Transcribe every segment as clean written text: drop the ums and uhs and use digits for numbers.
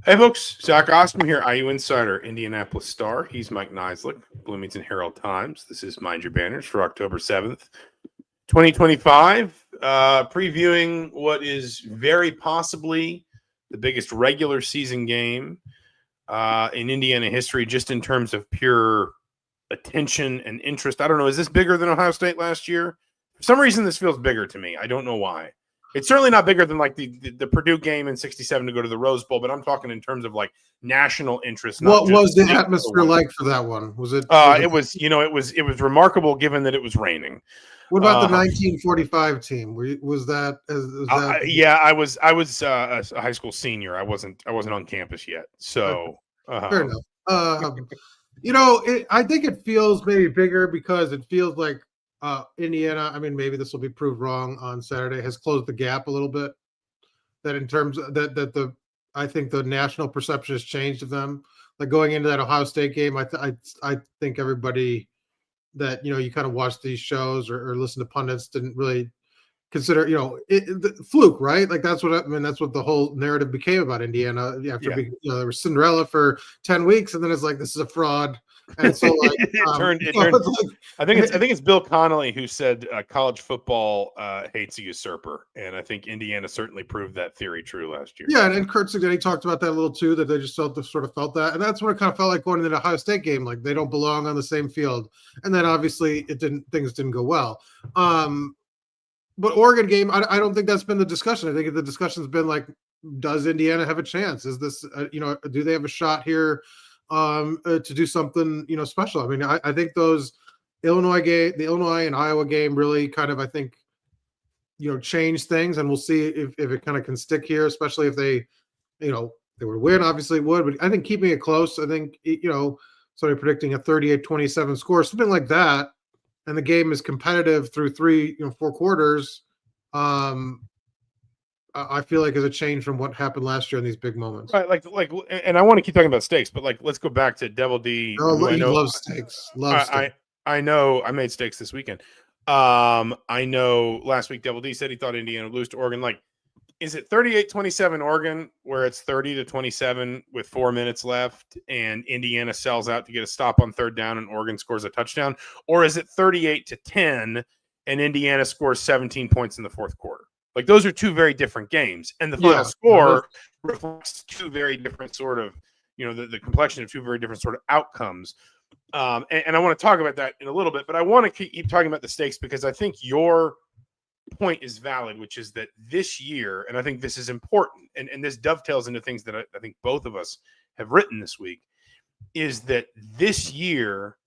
Hey, folks. Zach Osterman here, IU Insider, Indianapolis Star. He's Mike Niziolek, Bloomington Herald Times. This is Mind Your Banners for October 7th, 2025. Previewing what is very possibly the biggest regular season game in Indiana history, just in terms of pure attention and interest. I don't know. Is this bigger than Ohio State last year? For some reason, this feels bigger to me. I don't know why. It's certainly not bigger than like the Purdue game in '67 to go to the Rose Bowl, but I'm talking in terms of like national interest. What was the atmosphere like for that one? Was it? It was remarkable given that it was raining. What about the 1945 team? Was that? Yeah, I was a high school senior. I wasn't on campus yet, so fair enough. I think it feels maybe bigger because it feels like Indiana, I mean, maybe this will be proved wrong on Saturday, has closed the gap a little bit. That in terms of I think the national perception has changed of them. Like going into that Ohio State game, I think everybody that you kind of watch these shows or listen to pundits didn't really consider the fluke, right? Like that's what the whole narrative became about Indiana after being, they were Cinderella for 10 weeks, and then it's like this is a fraud. And so, like, I think it's Bill Connolly who said college football hates a usurper, and I think Indiana certainly proved that theory true last year. Yeah, and Kurt Sagan, he talked about that a little too, that they just felt that, and that's what it kind of felt like going into the Ohio State game, like they don't belong on the same field. And then obviously things didn't go well. But Oregon game, I don't think that's been the discussion. I think the discussion's been like, does Indiana have a chance? Is this do they have a shot here? To do something, special. I mean, I think those the Illinois and Iowa game really kind of, I think, change things, and we'll see if it kind of can stick here, especially if they would win, obviously it would, but I think keeping it close, I think, sort of predicting a 38-27 score, something like that, and the game is competitive through 4 quarters, I feel like is a change from what happened last year in these big moments. Right, and I want to keep talking about steaks, but let's go back to Devil D. Oh, I love steaks. Steak. I know I made steaks this weekend. I know last week Devil D said he thought Indiana would lose to Oregon. Like, is it 38-27 Oregon where it's 30-27 with 4 minutes left and Indiana sells out to get a stop on third down and Oregon scores a touchdown? Or is it 38-10 and Indiana scores 17 points in the fourth quarter? Like, those are two very different games, and the final score reflects two very different sort of, the complexion of two very different sort of outcomes. And I want to talk about that in a little bit, but I want to keep talking about the stakes because I think your point is valid, which is that this year, and I think this is important, and this dovetails into things that I think both of us have written this week, is that this year,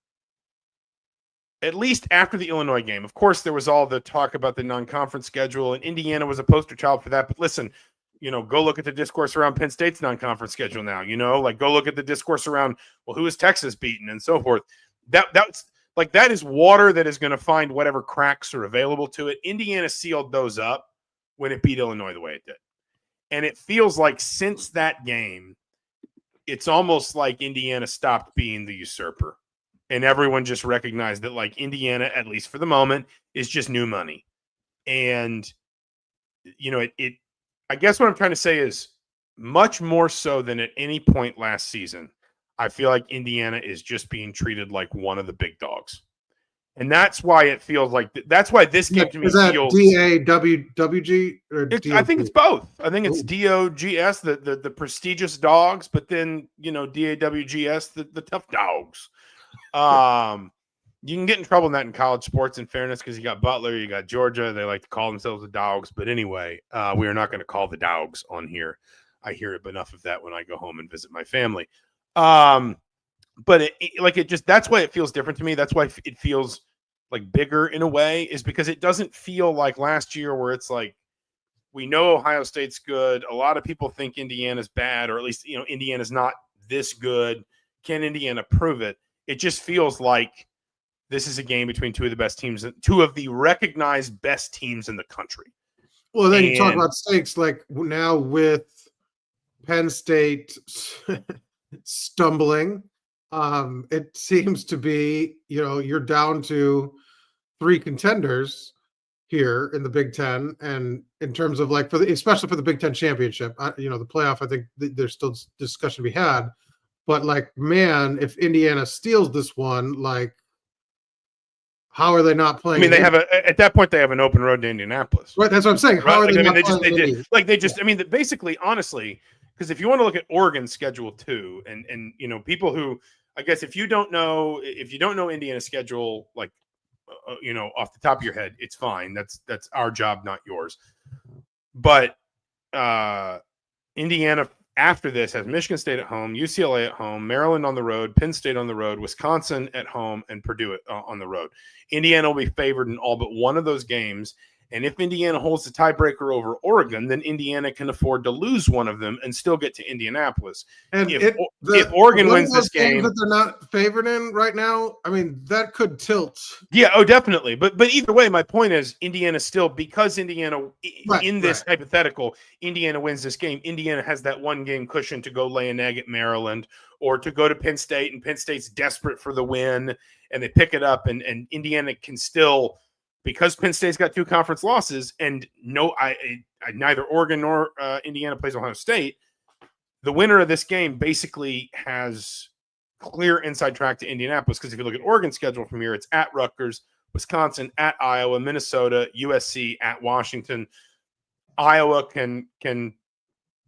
at least after the Illinois game, of course, there was all the talk about the non-conference schedule, and Indiana was a poster child for that. But listen, go look at the discourse around Penn State's non-conference schedule now. Go look at the discourse around, well, who is Texas beaten and so forth. That's like, that is water that is going to find whatever cracks are available to it. Indiana sealed those up when it beat Illinois the way it did, and it feels like since that game, it's almost like Indiana stopped being the usurper. And everyone just recognized that, like, Indiana, at least for the moment, is just new money. And, I guess what I'm trying to say is much more so than at any point last season, I feel like Indiana is just being treated like one of the big dogs. And that's why it feels like that's why this game to me feels. Is that DAWG or I think it's both. I think it's DOGS, the prestigious dogs, but then, DAWGS, the tough dogs. You can get in trouble in that in college sports, in fairness, because you got Butler, you got Georgia. They like to call themselves the dogs. But anyway, we are not going to call the dogs on here. I hear enough of that when I go home and visit my family. But that's why it feels different to me. That's why it feels like bigger in a way, is because it doesn't feel like last year where it's like, we know Ohio State's good. A lot of people think Indiana's bad, or at least, Indiana's not this good. Can Indiana prove it? It just feels like this is a game between two of the best teams, two of the recognized best teams in the country. Well, then you talk about stakes, like now with Penn State stumbling, it seems to be, you're down to 3 contenders here in the Big Ten, and in terms of like especially for the Big Ten championship, the playoff, I think there's still discussion to be had. But like, man, if Indiana steals this one, like, how are they not I playing? mean, at that point they have an open road to Indianapolis. Right, that's what I'm saying. How are they not playing? I mean, basically, honestly, because if you want to look at Oregon's schedule too, and people who, I guess, if you don't know Indiana's schedule, like, off the top of your head, it's fine. That's our job, not yours. But Indiana after this has Michigan State at home, UCLA at home, Maryland on the road, Penn State on the road, Wisconsin at home, and Purdue on the road. Indiana will be favored in all but one of those games. And if Indiana holds the tiebreaker over Oregon, then Indiana can afford to lose one of them and still get to Indianapolis. And if Oregon wins this game that they're not favored in right now, I mean, that could tilt. Yeah, definitely. But either way, my point is Indiana still, because Indiana in this hypothetical, Indiana wins this game. Indiana has that one game cushion to go lay an egg at Maryland or to go to Penn State, and Penn State's desperate for the win and they pick it up, and Indiana can still. Because Penn State's got 2 conference losses, and neither Oregon nor Indiana plays Ohio State, the winner of this game basically has clear inside track to Indianapolis. Because if you look at Oregon's schedule from here, it's at Rutgers, Wisconsin, at Iowa, Minnesota, USC, at Washington. Iowa can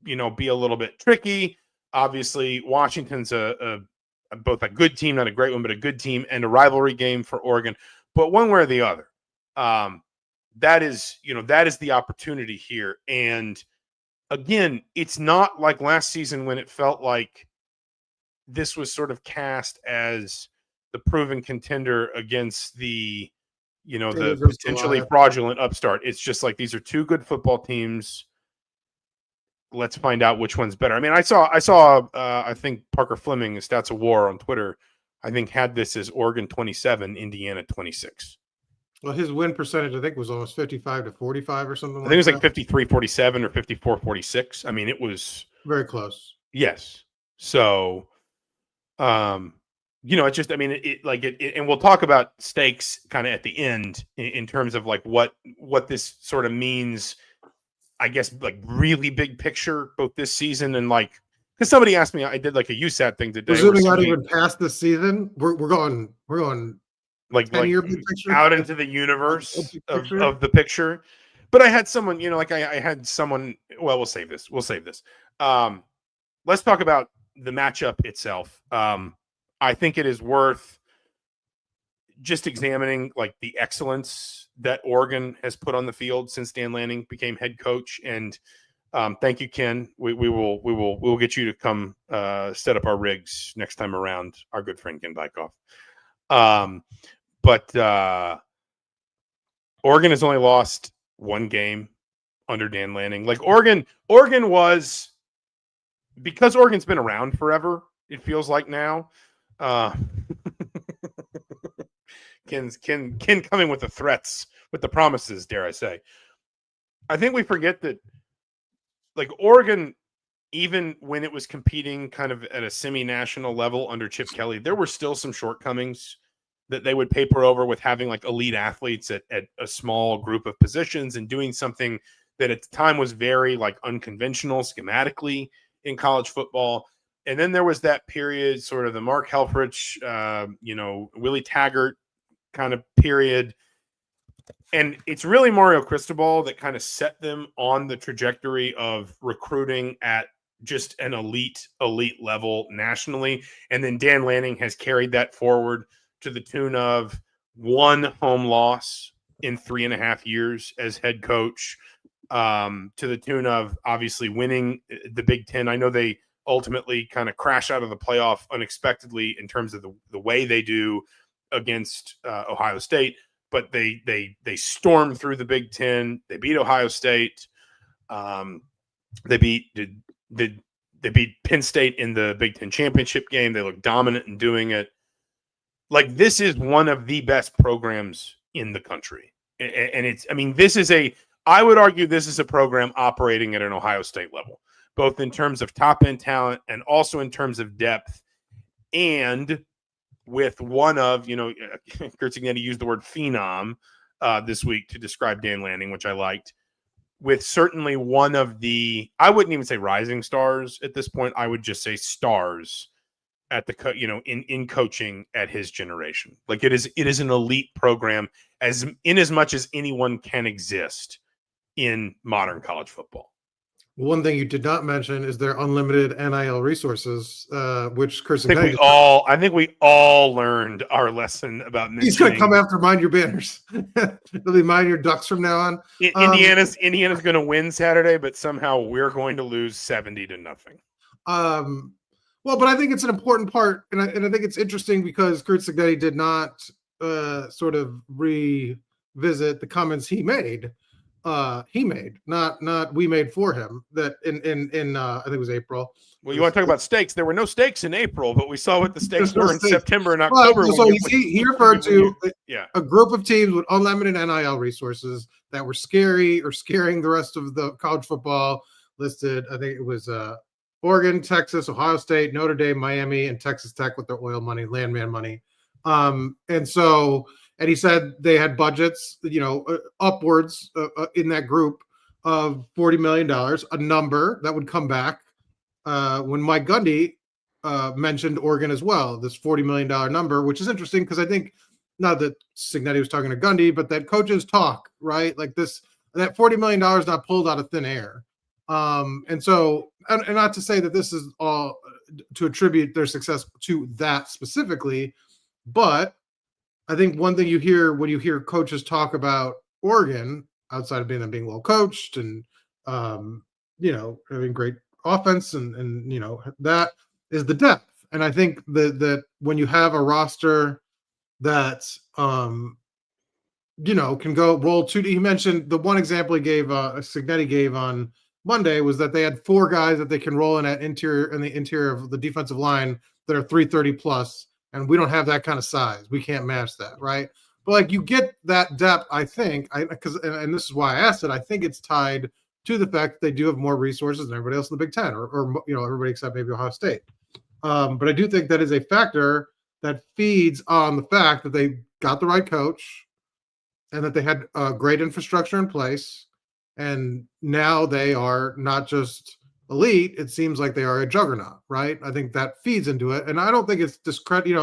be a little bit tricky. Obviously, Washington's both a good team, not a great one, but a good team, and a rivalry game for Oregon. But one way or the other. That is the opportunity here. And again, it's not like last season when it felt like this was sort of cast as the proven contender against the potentially fraudulent upstart. It's just like, these are 2 good football teams. Let's find out which one's better. I mean, I saw I think Parker Fleming, Stats of War on Twitter, I think had this as Oregon 27, Indiana 26. Well, his win percentage, I think, was almost 55 to 45 or something. I think it was like 53-47 or 54-46. I mean, it was very close. Yes. So, it's just, I mean, and we'll talk about stakes kind of at the end in terms of like what this sort of means, I guess, like really big picture, both this season and like, because somebody asked me, I did like a USAT thing today. We're zooming out even past this season. We're going like out into the universe of the picture. But I had someone, I had someone, well, we'll save this. Let's talk about the matchup itself. I think it is worth just examining like the excellence that Oregon has put on the field since Dan Lanning became head coach. And thank you, Ken. We will get you to come set up our rigs next time around, our good friend Ken Bykoff. But Oregon has only lost 1 game under Dan Lanning. Like Oregon was, because Oregon's been around forever, it feels like now. Ken's coming with the threats, with the promises, dare I say. I think we forget that, like, Oregon, even when it was competing kind of at a semi-national level under Chip Kelly, there were still some shortcomings that they would paper over with having like elite athletes at a small group of positions and doing something that at the time was very like unconventional schematically in college football. And then there was that period, sort of the Mark Helfrich, Willie Taggart kind of period. And it's really Mario Cristobal that kind of set them on the trajectory of recruiting at just an elite level nationally. And then Dan Lanning has carried that forward to the tune of 1 home loss in 3.5 years as head coach, to the tune of obviously winning the Big Ten. I know they ultimately kind of crash out of the playoff unexpectedly in terms of the way they do against Ohio State, but they stormed through the Big Ten. They beat Ohio State. They beat Penn State in the Big Ten championship game. They look dominant in doing it. Like, this is one of the best programs in the country. And I would argue this is a program operating at an Ohio State level, both in terms of top-end talent and also in terms of depth. And with one of, Kurt Cignetti used the word phenom, this week to describe Dan Lanning, which I liked, with certainly one of the, I wouldn't even say rising stars at this point. I would just say stars at the, in coaching at his generation. Like it is an elite program as much as anyone can exist in modern college football. One thing you did not mention is their unlimited NIL resources, which Chris I think we all learned our lesson about mentioning. He's going to come after Mind Your Banners. It'll be Mind Your Ducks from now on. Indiana's going to win Saturday, but somehow we're going to lose 70-0. Well, but I think it's an important part, and I think it's interesting because Curt Cignetti did not sort of revisit the comments he made. Not we made for him, that in I think it was April. Well, you want to talk about stakes? There were no stakes in April, but we saw what the stakes were in September and October. So he referred to a group of teams with unlimited NIL resources that were scary or scaring the rest of the college football listed. I think it was Oregon, Texas, Ohio State, Notre Dame, Miami, and Texas Tech with their oil money, landman money. And he said they had budgets, upwards in that group of $40 million, a number that would come back when Mike Gundy mentioned Oregon as well, this $40 million number, which is interesting because I think, not that Cignetti was talking to Gundy, but that coaches talk, right? Like that $40 million not pulled out of thin air. And not to say that this is all to attribute their success to that specifically, but I think one thing you hear when you hear coaches talk about Oregon, outside of them being well coached and having great offense and that is the depth. And I think that when you have a roster that can go roll two. He mentioned the one example he gave, Cignetti gave on Monday, was that they had 4 guys that they can roll in the interior of the defensive line that are 330 plus. And we don't have that kind of size. We can't match that, right? But like you get that depth, I think, and this is why I asked it. I think it's tied to the fact that they do have more resources than everybody else in the Big Ten, or everybody except maybe Ohio State. But I do think that is a factor that feeds on the fact that they got the right coach, and that they had great infrastructure in place, and now they are not just elite, it seems like they are a juggernaut, right? I think that feeds into it. And I don't think it's discredit,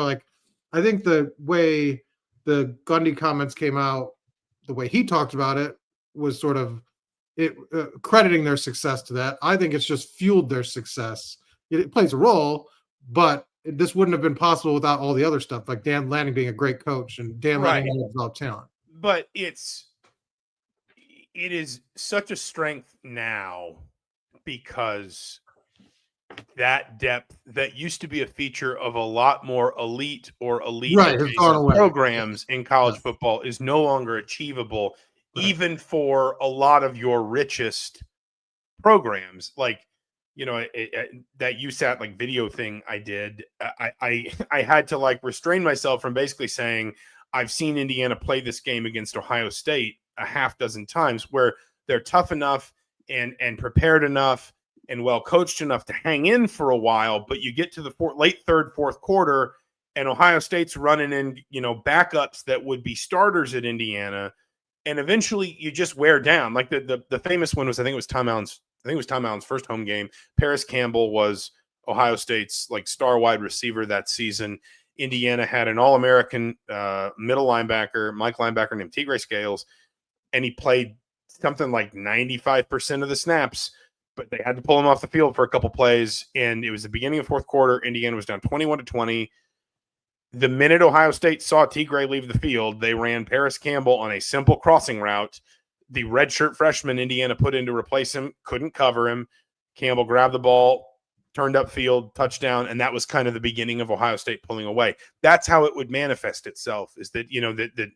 I think the way the Gundy comments came out, the way he talked about it was sort of crediting their success to that. I think it's just fueled their success. It plays a role, but this wouldn't have been possible without all the other stuff, like Dan Lanning being a great coach and Dan Lanning having developed talent. But it is such a strength now, because that depth that used to be a feature of a lot more elite programs in college football is no longer achievable, even for a lot of your richest programs. Like, that USAT like video thing I did, I had to restrain myself from basically saying I've seen Indiana play this game against Ohio State a half dozen times, where they're tough enough and prepared enough and well coached enough to hang in for a while, but you get to the late third, fourth quarter, and Ohio State's running in, backups that would be starters at Indiana, and eventually you just wear down. Like the famous one was, I think it was Tom Allen's first home game. Paris Campbell was Ohio State's star wide receiver that season. Indiana had an All-American middle linebacker, Mike linebacker named Tigray Scales, and he played something like 95% of the snaps, but they had to pull him off the field for a couple plays. And it was the beginning of fourth quarter. Indiana was down 21-20. The minute Ohio State saw Tigray leave the field, they ran Paris Campbell on a simple crossing route. The redshirt freshman Indiana put in to replace him couldn't cover him. Campbell grabbed the ball, turned upfield, touchdown, and that was kind of the beginning of Ohio State pulling away. That's how it would manifest itself, is that, that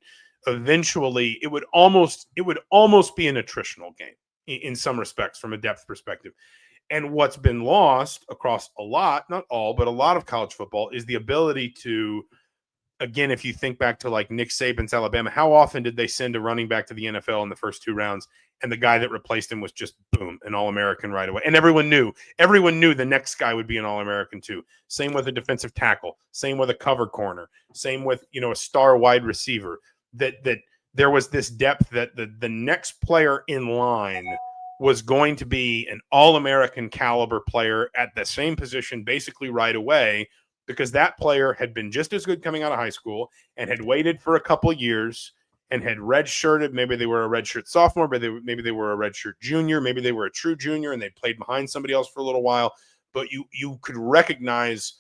eventually it would almost be an attritional game in some respects from a depth perspective. And what's been lost across a lot, not all, but a lot of college football, is the ability to, again, if you think back to Nick Saban's Alabama, how often did they send a running back to the NFL in the first 2 rounds, and the guy that replaced him was just, boom, an All-American right away? And everyone knew the next guy would be an All-American too. Same with a defensive tackle, same with a cover corner, same with, a star wide receiver, that there was this depth that the next player in line was going to be an all-American caliber player at the same position basically right away, because that player had been just as good coming out of high school and had waited for a couple of years and had redshirted. Maybe they were a redshirt sophomore, but maybe they were a redshirt junior. Maybe they were a true junior and they played behind somebody else for a little while. But you could recognize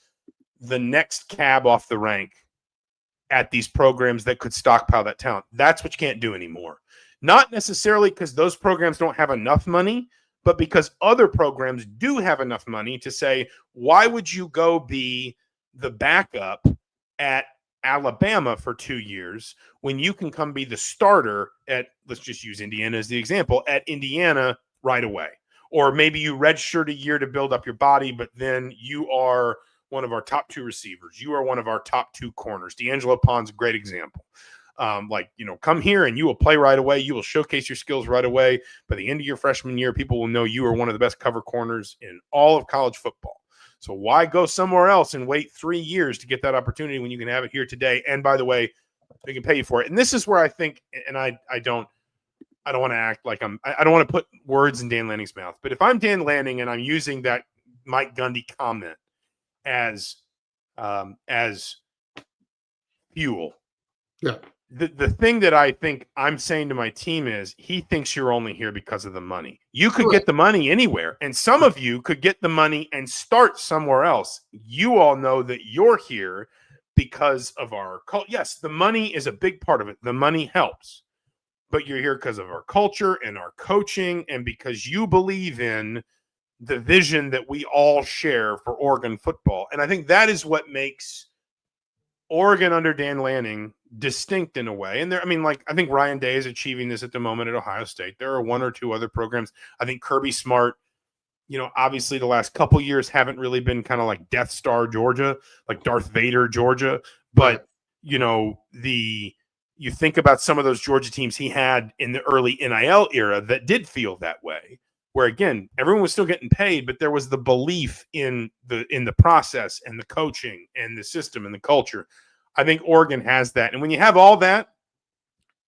the next cab off the rank at these programs that could stockpile that talent. That's what you can't do anymore. Not necessarily because those programs don't have enough money, but because other programs do have enough money to say, why would you go be the backup at Alabama for 2 years when you can come be the starter at, let's just use Indiana as the example, at Indiana right away? Or maybe you redshirt a year to build up your body, but then you are one of our top 2 receivers. You are one of our top 2 corners. D'Angelo Pond's a great example. Come here and you will play right away. You will showcase your skills right away. By the end of your freshman year, people will know you are one of the best cover corners in all of college football. So why go somewhere else and wait 3 years to get that opportunity when you can have it here today? And by the way, they can pay you for it. And this is where I think, and I don't want to act like I don't want to put words in Dan Lanning's mouth, but if I'm Dan Lanning and I'm using that Mike Gundy comment as fuel, yeah. The thing that I think I'm saying to my team is he thinks you're only here because of the money. You could get the money anywhere, and some of you could get the money and start somewhere else. You all know that you're here because of our culture. Yes, the money is a big part of it. The money helps, but you're here because of our culture and our coaching and because you believe in the vision that we all share for Oregon football. And I think that is what makes Oregon under Dan Lanning distinct in a way. And I think Ryan Day is achieving this at the moment at Ohio State. There are 1 or 2 other programs. I think Kirby Smart, obviously the last couple years haven't really been kind of like Death Star Georgia, like Darth Vader Georgia. But, you think about some of those Georgia teams he had in the early NIL era that did feel that way, where again, everyone was still getting paid, but there was the belief in the process and the coaching and the system and the culture. I think Oregon has that. And when you have all that,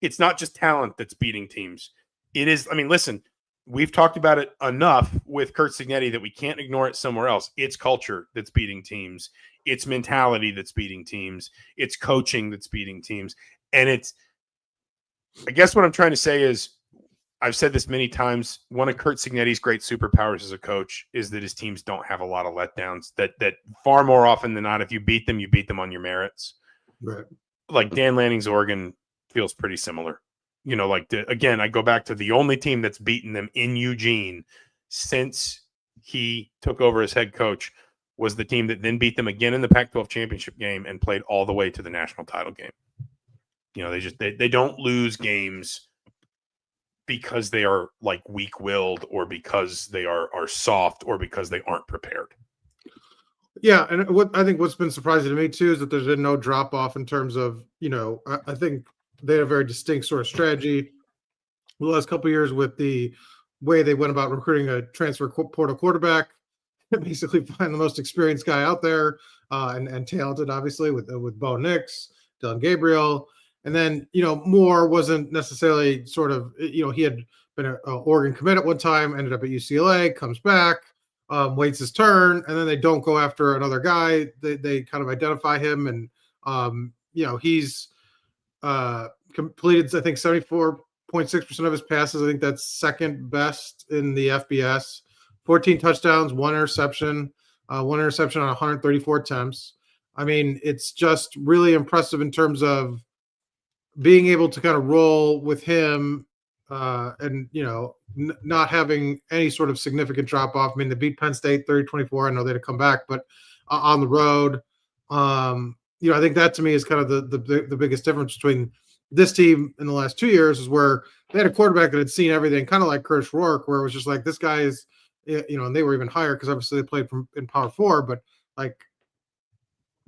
it's not just talent that's beating teams. It is, listen, we've talked about it enough with Curt Cignetti that we can't ignore it somewhere else. It's culture that's beating teams. It's mentality that's beating teams. It's coaching that's beating teams. And I guess what I'm trying to say is, I've said this many times, one of Curt Cignetti's great superpowers as a coach is that his teams don't have a lot of letdowns, that far more often than not, if you beat them on your merits. Right. Like Dan Lanning's Oregon feels pretty similar. Again, I go back to the only team that's beaten them in Eugene since he took over as head coach was the team that then beat them again in the Pac-12 championship game and played all the way to the national title game. They don't lose games because they are like weak-willed or because they are soft or because they aren't prepared. Yeah, and I think what's been surprising to me too is that there's been no drop off in terms of, I think they had a very distinct sort of strategy the last couple of years with the way they went about recruiting a transfer portal quarterback, basically find the most experienced guy out there and talented, obviously, with Bo Nix, Dylan Gabriel. And then, Moore wasn't necessarily sort of, he had been an Oregon commit at one time, ended up at UCLA, comes back, waits his turn, and then they don't go after another guy. They kind of identify him, and, he's completed, I think, 74.6% of his passes. I think that's second best in the FBS. 14 touchdowns, 1 interception on 134 attempts. It's just really impressive in terms of being able to kind of roll with him and, not having any sort of significant drop off. They beat Penn State 30-24. I know they had to come back, but on the road, I think that to me is kind of the biggest difference between this team in the last 2 years is where they had a quarterback that had seen everything, kind of like Curtis Rourke, where it was just like, this guy is, and they were even higher because obviously they played in Power 4, but like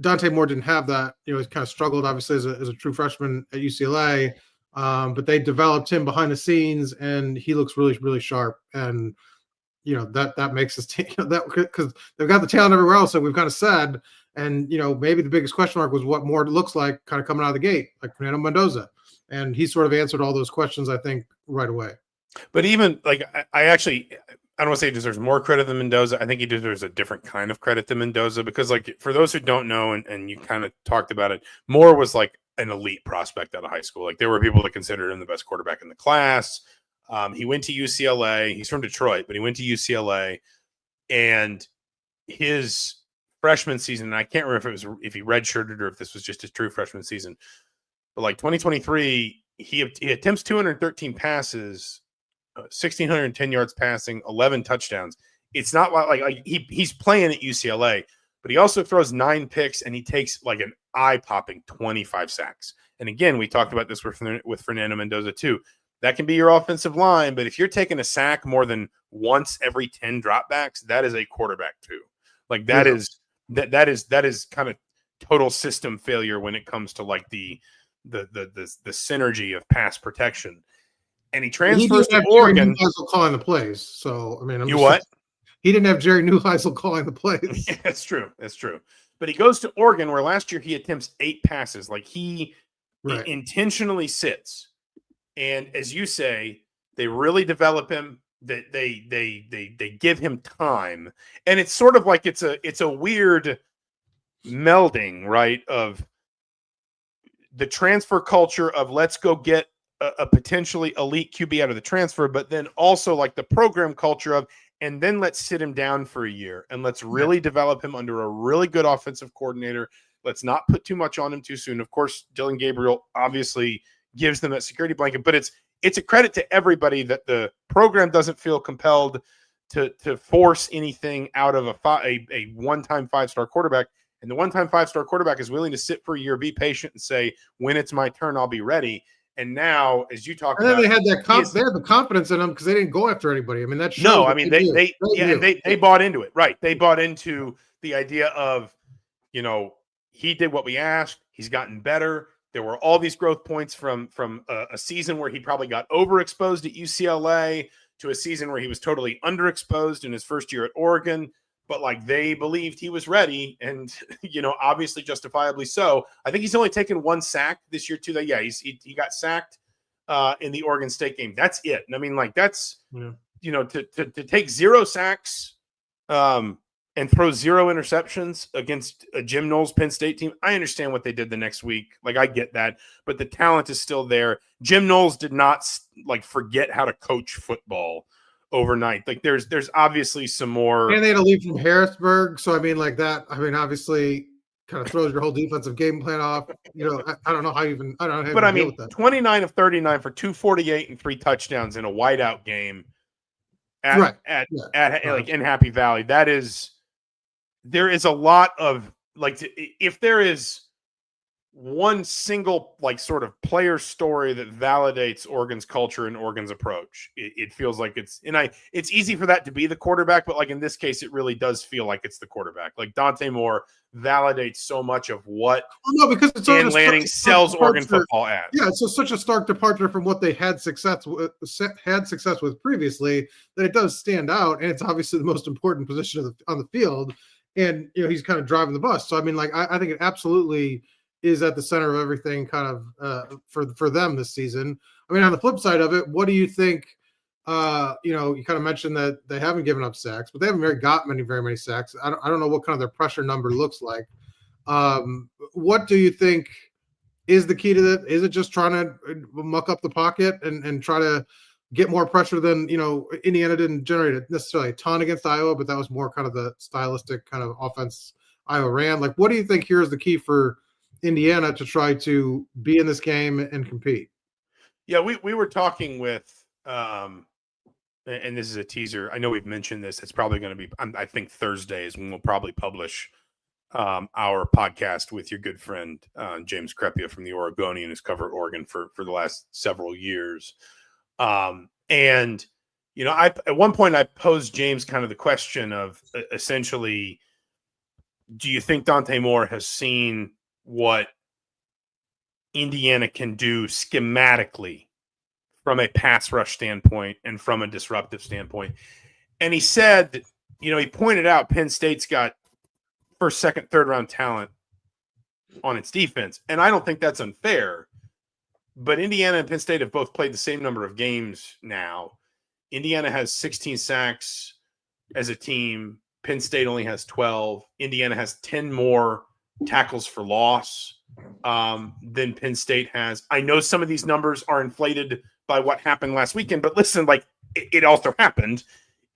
Dante Moore didn't have that. He kind of struggled, obviously, as a true freshman at UCLA. But they developed him behind the scenes, and he looks really, really sharp. And that makes us that because they've got the talent everywhere else that we've kind of said. And maybe the biggest question mark was what Moore looks like, kind of coming out of the gate, like Fernando Mendoza. And he sort of answered all those questions, I think, right away. But even like I actually, I don't want to say he deserves more credit than Mendoza. I think he deserves a different kind of credit than Mendoza, because like for those who don't know, and you kind of talked about it, Moore was like an elite prospect out of high school. Like there were people that considered him the best quarterback in the class. He went to UCLA. He's from Detroit, but he went to UCLA, and his freshman season, and I can't remember if he redshirted or if this was just his true freshman season, but like 2023, he attempts 213 passes, 1,610 yards passing, 11 touchdowns. It's not like he's playing at UCLA, but he also throws 9 picks and he takes like an eye-popping 25 sacks. And again, we talked about this with Fernando Mendoza too. That can be your offensive line, but if you're taking a sack more than once every 10 dropbacks, that is a quarterback too. Like that is kind of total system failure when it comes to like the synergy of pass protection. And he transfers to Oregon. Neuheisel calling the plays. So I mean, he didn't have Jerry Neuheisel calling the plays. Yeah, that's true. That's true. But he goes to Oregon, where last year he attempts 8 passes. Like he intentionally sits. And as you say, they really develop him. That they give him time, and it's sort of like it's a weird melding, right? Of the transfer culture of let's go get a potentially elite QB out of the transfer, but then also like the program culture of, and then let's sit him down for a year and let's really develop him under a really good offensive coordinator. Let's not put too much on him too soon. Of course, Dylan Gabriel obviously gives them that security blanket, but it's a credit to everybody that the program doesn't feel compelled to force anything out of a one-time 5-star quarterback. And the one-time 5-star quarterback is willing to sit for a year, be patient, and say, when it's my turn, I'll be ready. And now, as you talk about, they had that they had the confidence in them because they didn't go after anybody. I mean, that shows. No, I mean they bought into it, right? They bought into the idea of, he did what we asked. He's gotten better. There were all these growth points from a season where he probably got overexposed at UCLA to a season where he was totally underexposed in his first year at Oregon. But like they believed he was ready, and obviously justifiably so. I think he's only taken 1 sack this year too. That he got sacked in the Oregon State game. That's it. And I mean, like that's to take 0 sacks and throw 0 interceptions against a Jim Knowles Penn State team. I understand what they did the next week. Like I get that, but the talent is still there. Jim Knowles did not like forget how to coach football overnight. Like there's obviously some more, and they had to leave from Harrisburg. So I mean, like that. I mean, obviously, kind of throws your whole defensive game plan off. I don't know how you I don't know. But I mean, 29 of 39 for 248 and 3 touchdowns in a whiteout game at in Happy Valley. There is a lot of if there is one single sort of player story that validates Oregon's culture and Oregon's approach, it feels like it's easy for that to be the quarterback, but in this case, it really does feel like it's the quarterback. Like Dante Moore validates so much of what because it's Dan Lanning sells Oregon football as. Yeah, it's such a stark departure from what they had success with previously that it does stand out, and it's obviously the most important position on the field, and he's kind of driving the bus. So I mean, I think it absolutely is at the center of everything kind of for them this season. I mean, on the flip side of it, what do you think? You kind of mentioned that they haven't given up sacks, but they haven't got very many sacks. I don't know what kind of their pressure number looks like. What do you think is the key to that? Is it just trying to muck up the pocket and try to get more pressure than, Indiana didn't generate necessarily a ton against Iowa, but that was more kind of the stylistic kind of offense Iowa ran. Like, what do you think here is the key for Indiana to try to be in this game and compete? Yeah, we were talking with, and this is a teaser. I know we've mentioned this. It's probably going to be, I think Thursday is when we'll probably publish our podcast with your good friend James Crepia from the Oregonian, who's covered Oregon for the last several years. And at one point I posed James kind of the question of essentially, do you think Dante Moore has seen what Indiana can do schematically from a pass rush standpoint and from a disruptive standpoint? And he said, he pointed out Penn State's got first, second, third round talent on its defense. And I don't think that's unfair, but Indiana and Penn State have both played the same number of games now. Indiana has 16 sacks as a team. Penn State only has 12. Indiana has 10 more tackles for loss than Penn State has. I know some of these numbers are inflated by what happened last weekend, but listen, like it also happened.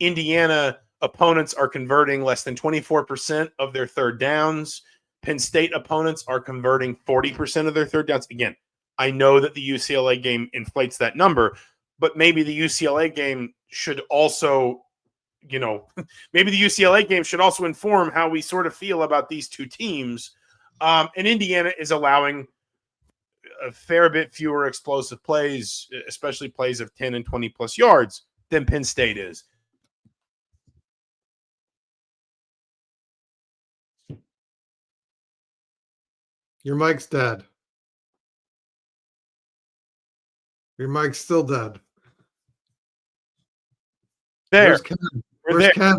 Indiana opponents are converting less than 24% of their third downs. Penn State opponents are converting 40% of their third downs. Again, I know that the UCLA game inflates that number, but maybe the UCLA game should also, maybe the UCLA game should also inform how we sort of feel about these two teams. And Indiana is allowing a fair bit fewer explosive plays, especially plays of 10 and 20 plus yards, than Penn State is. Your mic's dead. Your mic's still dead. There. Where's Ken? We're Where's there. Ken?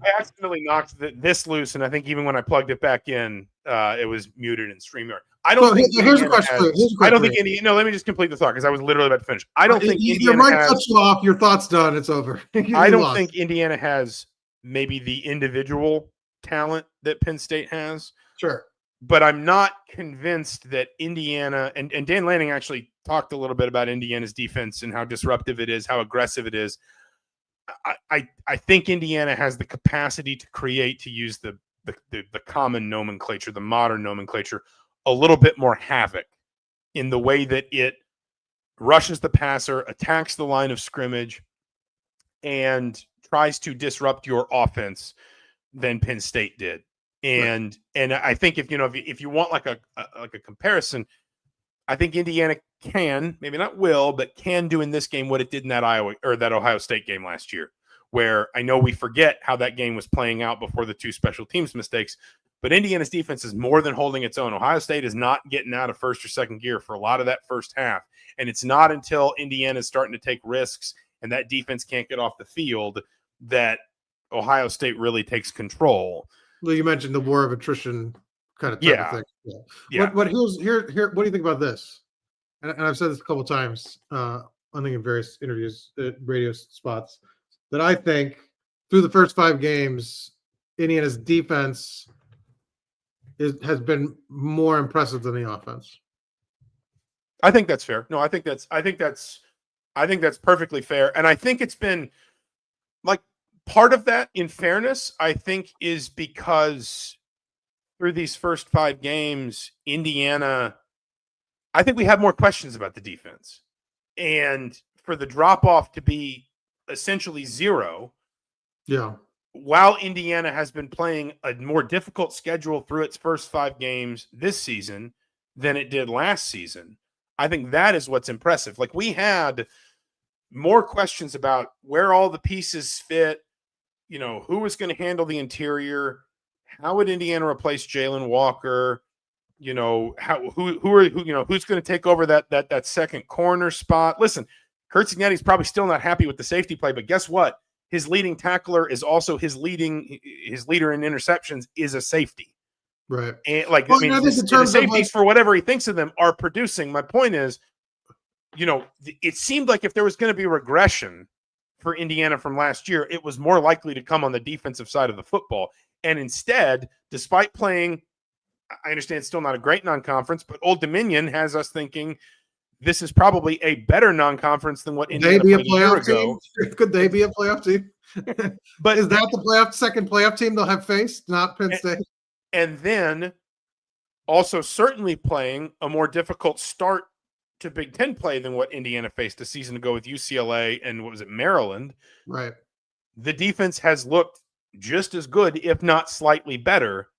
I accidentally knocked this loose, and I think even when I plugged it back in, it was muted in StreamYard. I don't think here's a question. I don't think Indiana. No, let me just complete the thought because I was literally about to finish. I don't think your Indiana mic has. cuts you off. Your thought's done. It's over. I don't think Indiana has maybe the individual talent that Penn State has. Sure. But I'm not convinced that Indiana and Dan Lanning actually talked a little bit about Indiana's defense and how disruptive it is, how aggressive it is. I think Indiana has the capacity to create, to use the common nomenclature, the modern nomenclature, a little bit more havoc in the way that it rushes the passer, attacks the line of scrimmage, and tries to disrupt your offense than Penn State did. And I think if you want like a comparison, I think Indiana can, maybe not will, but can do in this game what it did in that Ohio State game last year, where I know we forget how that game was playing out before the two special teams mistakes, but Indiana's defense is more than holding its own. Ohio State is not getting out of first or second gear for a lot of that first half, and it's not until Indiana is starting to take risks and that defense can't get off the field that Ohio State really takes control. Well, you mentioned the war of attrition kind of type of thing. Yeah. But here, what do you think about this? And I've said this a couple of times, I think in various interviews, radio spots, that I think through the first 5 games, Indiana's defense has been more impressive than the offense. I think that's fair. No, I think that's perfectly fair. And I think it's been like part of that, in fairness, I think is because through these first 5 games, Indiana, I think we have more questions about the defense. And for the drop-off to be essentially 0, while Indiana has been playing a more difficult schedule through its first 5 games this season than it did last season, I think that is what's impressive. Like, we had more questions about where all the pieces fit, who was going to handle the interior, how would Indiana replace Jalen Walker, who's going to take over that second corner spot. Listen, Kurt Cignetti's probably still not happy with the safety play, but guess what? His leading tackler is also his leader in interceptions is a safety. Right. And the safeties, for whatever he thinks of them, are producing. My point is, it seemed like if there was going to be regression for Indiana from last year, it was more likely to come on the defensive side of the football. And instead, despite playing, I understand it's still not a great non-conference, but Old Dominion has us thinking this is probably a better non-conference than what Indiana played a year ago. Could they be a playoff team? But is that the second playoff team they'll have faced, not Penn State? And then also certainly playing a more difficult start to Big Ten play than what Indiana faced a season ago with UCLA and Maryland. Right. The defense has looked just as good, if not slightly better.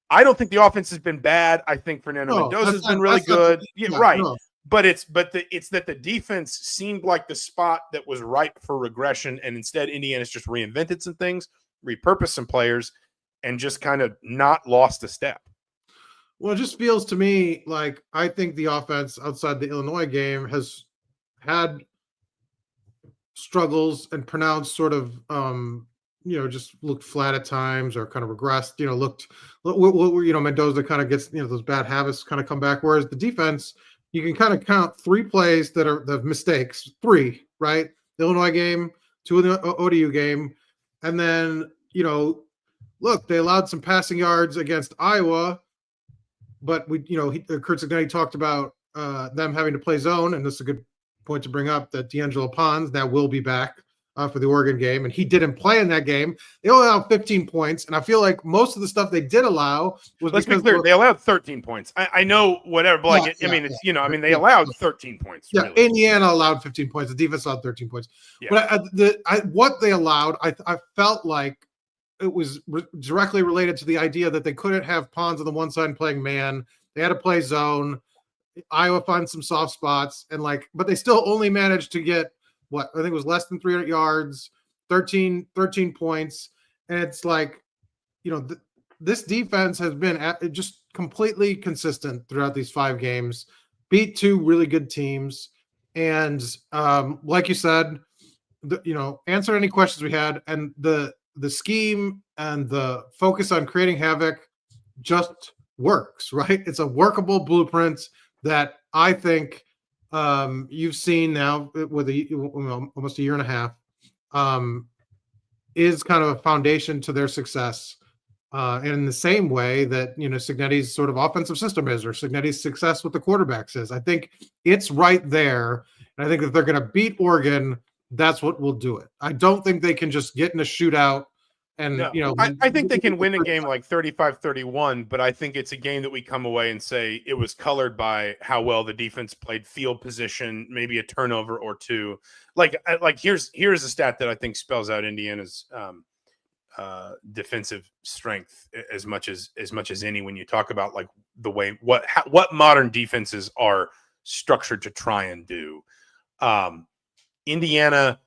I don't think the offense has been bad. I think Fernando Mendoza has been really good. Right. No. But it's that the defense seemed like the spot that was ripe for regression, and instead Indiana's just reinvented some things, repurposed some players, and just kind of not lost a step. Well, it just feels to me like I think the offense outside the Illinois game has had struggles and pronounced sort of just looked flat at times or kind of regressed, Mendoza kind of gets, those bad habits kind of come back. Whereas the defense, you can kind of count 3 plays that are the mistakes. 3, right? The Illinois game, 2 in the ODU game, and then look, they allowed some passing yards against Iowa, but Kurt Cignetti talked about them having to play zone, and this is a good point to bring up that D'Angelo Pons now will be back for the Oregon game, and he didn't play in that game. They only allowed 15 points, and I feel like most of the stuff they did allow was Let's be clear, they allowed 13 points. I know whatever, but they allowed 13 points. Yeah, really. Indiana allowed 15 points. The defense allowed 13 points. Yeah. But what they allowed, I felt like it was directly related to the idea that they couldn't have Pons on the one side playing man. They had to play zone. Iowa finds some soft spots, but they still only managed to get I think it was less than 300 yards, 13 points. And it's like, this defense has been just completely consistent throughout these 5 games, beat 2 really good teams. And like you said, answer any questions we had. And the scheme and the focus on creating havoc just works, right? It's a workable blueprint that I think you've seen now with almost a year and a half is kind of a foundation to their success. And in the same way that, Cignetti's sort of offensive system is, or Cignetti's success with the quarterbacks is. I think it's right there. And I think if they're going to beat Oregon, that's what will do it. I don't think they can just get in a shootout. And, I think they can win a game like 35-31, but I think it's a game that we come away and say it was colored by how well the defense played field position, maybe a turnover or 2. Here's a stat that I think spells out Indiana's defensive strength as much as any when you talk about like the way what modern defenses are structured to try and do. Indiana.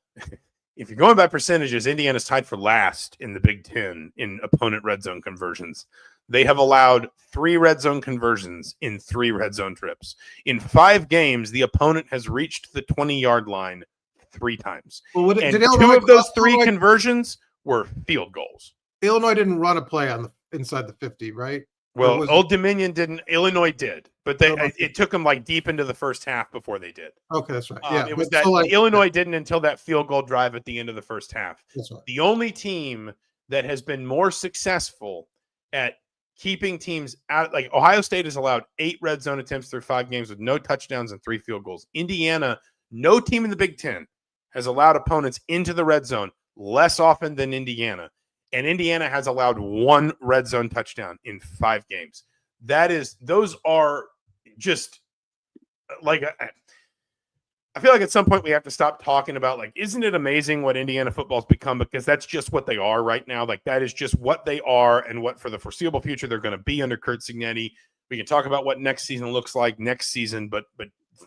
If you're going by percentages, Indiana's tied for last in the Big Ten in opponent red zone conversions. They have allowed 3 red zone conversions in 3 red zone trips. In 5 games, the opponent has reached the 20-yard line 3 times. Well, and 2 of those 3 conversions were field goals. Illinois didn't run a play on inside the 50, right? Well, Old Dominion didn't. Illinois did, but it took them like deep into the first half before they did. Okay, that's right. Yeah, it was that Illinois didn't until that field goal drive at the end of the first half. That's right. The only team that has been more successful at keeping teams out, like Ohio State has allowed 8 red zone attempts through 5 games with no touchdowns and 3 field goals. Indiana, no team in the Big Ten has allowed opponents into the red zone less often than Indiana. And Indiana has allowed 1 red zone touchdown in 5 games. Those are just like, I feel like at some point we have to stop talking about like, isn't it amazing what Indiana football's become? Because that's just what they are right now. Like that is just what they are and what for the foreseeable future they're going to be under Kurt Cignetti. We can talk about what next season looks like next season, but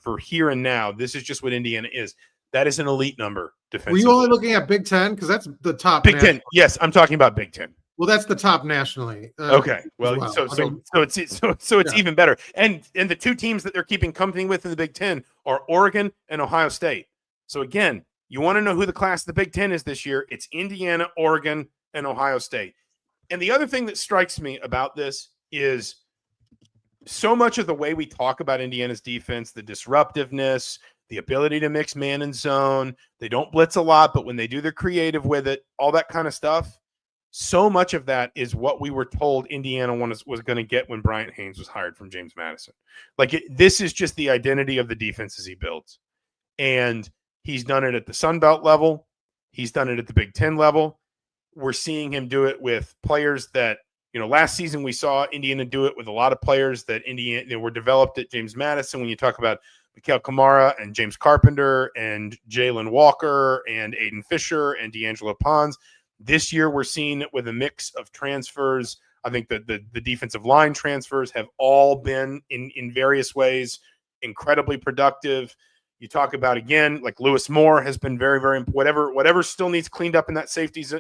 for here and now, this is just what Indiana is. That is an elite number defensively. Were you only looking at Big Ten? Because that's the top. Big Ten. Yes, I'm talking about Big Ten. Well, that's the top nationally. Okay. Well, so it's even better. And the 2 teams that they're keeping company with in the Big Ten are Oregon and Ohio State. So again, you want to know who the class of the Big Ten is this year? It's Indiana, Oregon, and Ohio State. And the other thing that strikes me about this is so much of the way we talk about Indiana's defense, the disruptiveness, the ability to mix man and zone. They don't blitz a lot, but when they do, they're creative with it, all that kind of stuff. So much of that is what we were told Indiana was going to get when Bryant Haynes was hired from James Madison. This is just the identity of the defenses he builds. And he's done it at the Sun Belt level. He's done it at the Big Ten level. We're seeing him do it with players that, last season we saw Indiana do it with a lot of players that Indiana were developed at James Madison. When you talk about Mikhail Kamara and James Carpenter and Jalen Walker and Aiden Fisher and D'Angelo Pons. This year we're seeing it with a mix of transfers. I think that the defensive line transfers have all been in various ways incredibly productive. You talk about, again, like Lewis Moore has been very, very whatever still needs cleaned up in that safeties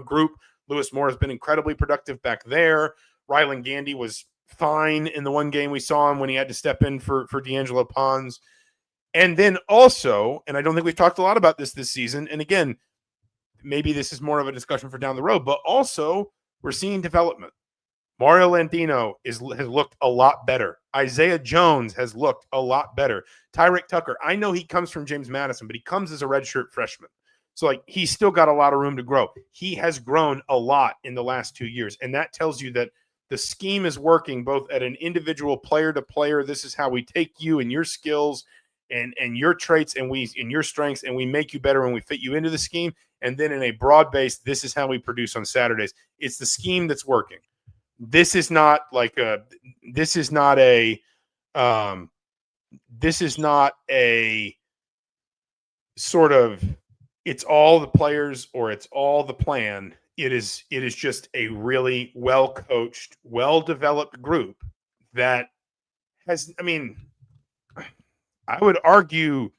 group. Lewis Moore has been incredibly productive back there. Rylan Gandy was fine in the one game we saw him when he had to step in for D'Angelo Pons. And then also, and I don't think we've talked a lot about this season, and again, maybe this is more of a discussion for down the road, but also we're seeing development. Mario Landino has looked a lot better. Isaiah Jones has looked a lot better. Tyreek Tucker, I know he comes from James Madison, but he comes as a redshirt freshman. So, like, he's still got a lot of room to grow. He has grown a lot in the last 2 years, and that tells you that the scheme is working both at an individual player to player. This is how we take you and your skills and your traits and your strengths, and we make you better when we fit you into the scheme. And then in a broad base, this is how we produce on Saturdays. It's the scheme that's working. This is not a sort of it's all the players or it's all the plan. It is just a really well-coached, well-developed group that has, I mean, I would argue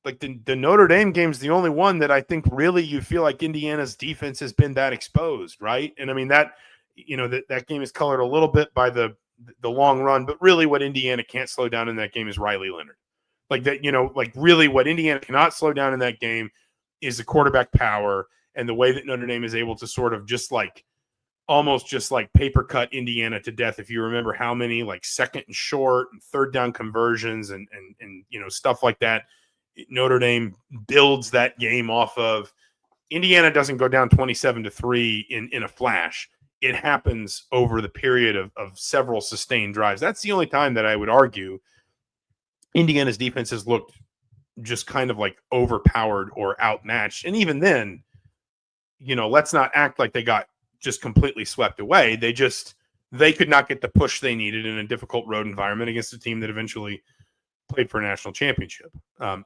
like the Notre Dame game is the only one that I think really you feel like Indiana's defense has been that exposed, right? And I mean that game is colored a little bit by the long run, but really what Indiana can't slow down in that game is Riley Leonard. Like that, like really what Indiana cannot slow down in that game is the quarterback power and the way that Notre Dame is able to sort of just like almost just like paper cut Indiana to death. If you remember how many like second and short and third down conversions and stuff like that, Notre Dame builds that game off of. Indiana doesn't go down 27-3 in a flash. It happens over the period of several sustained drives. That's the only time that I would argue Indiana's defense has looked just kind of like overpowered or outmatched. And even then, let's not act like they got just completely swept away. They could not get the push they needed in a difficult road environment against a team that eventually played for a national championship.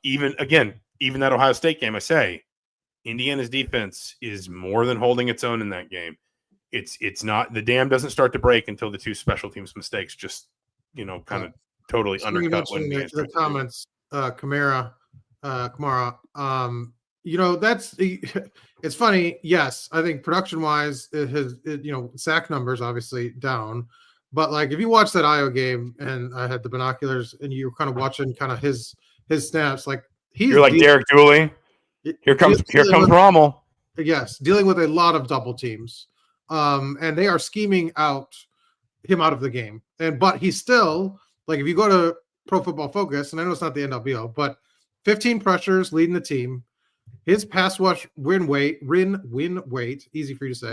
Even that Ohio State game, I say, Indiana's defense is more than holding its own in that game. It's not, the dam doesn't start to break until the two special teams mistakes just, kind of totally undercut the comments. Kamara, that's it's funny. Yes, I think production wise, sack numbers obviously down, but like if you watch that Iowa game and I had the binoculars and you were kind of watching kind of his snaps, like you're like Derek Dooley. Here comes Rommel. Yes, dealing with a lot of double teams, and they are scheming him out of the game, but he's still like if you go to Pro Football Focus, and I know it's not the NWL, but 15 pressures leading the team. His pass rush win weight, easy for you to say.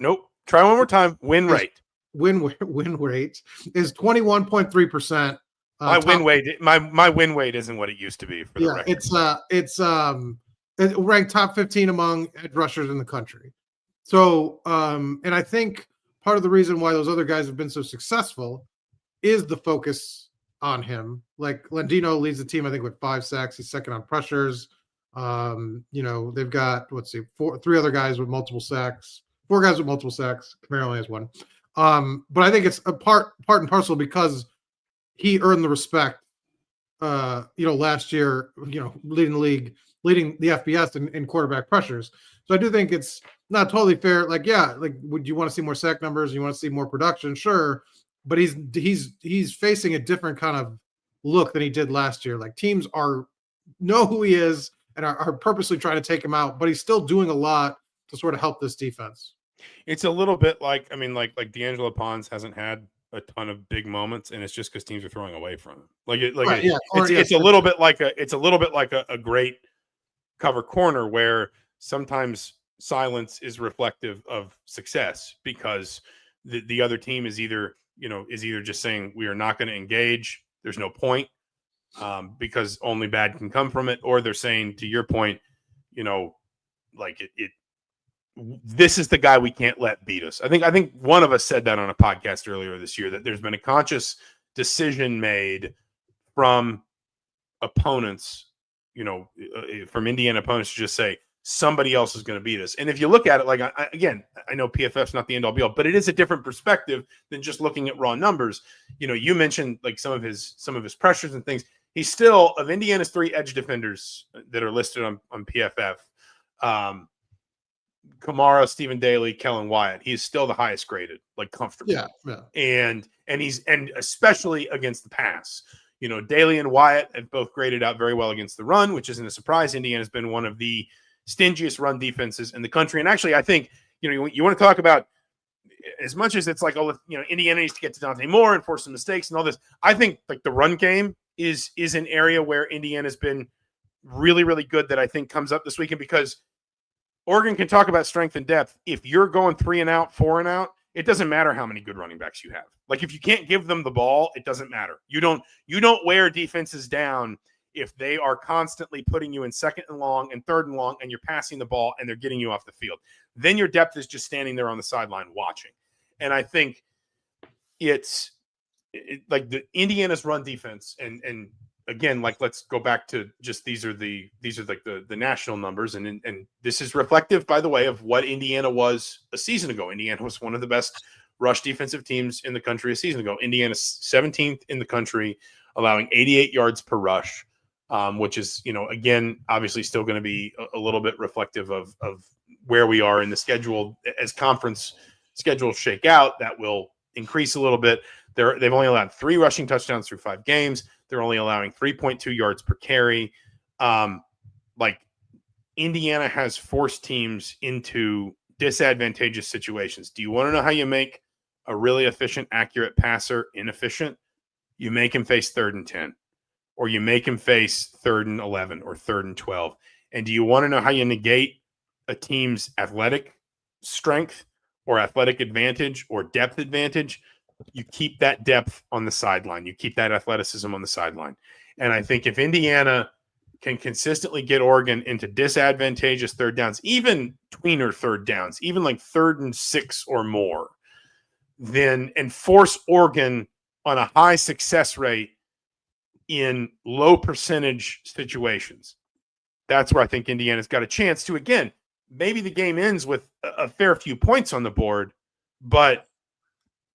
Nope. Try one more time. Win rate is 21.3%. My win weight isn't what it used to be for the record. It's ranked top 15 among edge rushers in the country. So, and I think part of the reason why those other guys have been so successful is the focus on him. Like Landino leads the team, I think, with 5 sacks. He's second on pressures. They've got 3 other guys with multiple sacks. 4 guys with multiple sacks. Kamara only has 1. But I think it's a part and parcel because he earned the respect. Last year, leading the league, leading the FBS in quarterback pressures. So I do think it's not totally fair. Like, yeah, like would you want to see more sack numbers? You want to see more production? Sure. But he's facing a different kind of look than he did last year. Like teams know who he is and are purposely trying to take him out, but he's still doing a lot to sort of help this defense. It's a little bit like D'Angelo Pons hasn't had a ton of big moments, and it's just because teams are throwing away from him. It's a little bit like a great cover corner where sometimes silence is reflective of success because the other team is either just saying we are not going to engage. There's no point because only bad can come from it. Or they're saying, to your point, this is the guy we can't let beat us. I think one of us said that on a podcast earlier this year, that there's been a conscious decision made from opponents, from Indiana opponents to just say somebody else is going to beat us. And if you look at it, like, I know PFF's not the end all be all, but it is a different perspective than just looking at raw numbers. You mentioned like some of his pressures and things. He's still, of Indiana's 3 edge defenders that are listed on PFF, Kamara, Stephen Daly, Kellen Wyatt, he's still the highest graded, like comfortably. Yeah. And especially against the pass. Daly and Wyatt have both graded out very well against the run, which isn't a surprise. Indiana's been one of the stingiest run defenses in the country. And actually, I think, you want to talk about as much as it's like, oh, Indiana needs to get to Dante Moore and force some mistakes and all this, I think like the run game is an area where Indiana's been really, really good that I think comes up this weekend, because Oregon can talk about strength and depth. If you're going 3 and out, 4 and out, it doesn't matter how many good running backs you have. Like if you can't give them the ball, it doesn't matter. You don't wear defenses down if they are constantly putting you in 2nd and long and 3rd and long, and you're passing the ball and they're getting you off the field. Then your depth is just standing there on the sideline watching. And I think it's like the Indiana's run defense, and again, like let's go back to just these are like the national numbers, and this is reflective, by the way, of what Indiana was a season ago. Indiana was one of the best rush defensive teams in the country a season ago. Indiana's 17th in the country, allowing 88 yards per rush, which is, again, obviously still going to be a little bit reflective of where we are in the schedule. As conference schedules shake out, that will increase a little bit. They've only allowed 3 rushing touchdowns through 5 games. They're only allowing 3.2 yards per carry. Like Indiana has forced teams into disadvantageous situations. Do you want to know how you make a really efficient, accurate passer inefficient? You make him face 3rd and 10, or you make him face 3rd and 11 or 3rd and 12. And do you want to know how you negate a team's athletic strength or athletic advantage or depth advantage? You keep that depth on the sideline. You keep that athleticism on the sideline. And I think if Indiana can consistently get Oregon into disadvantageous 3rd downs, even tweener 3rd downs, even like 3rd and 6 or more, then and force Oregon on a high success rate in low percentage situations, that's where I think Indiana's got a chance to, again, maybe the game ends with a fair few points on the board, but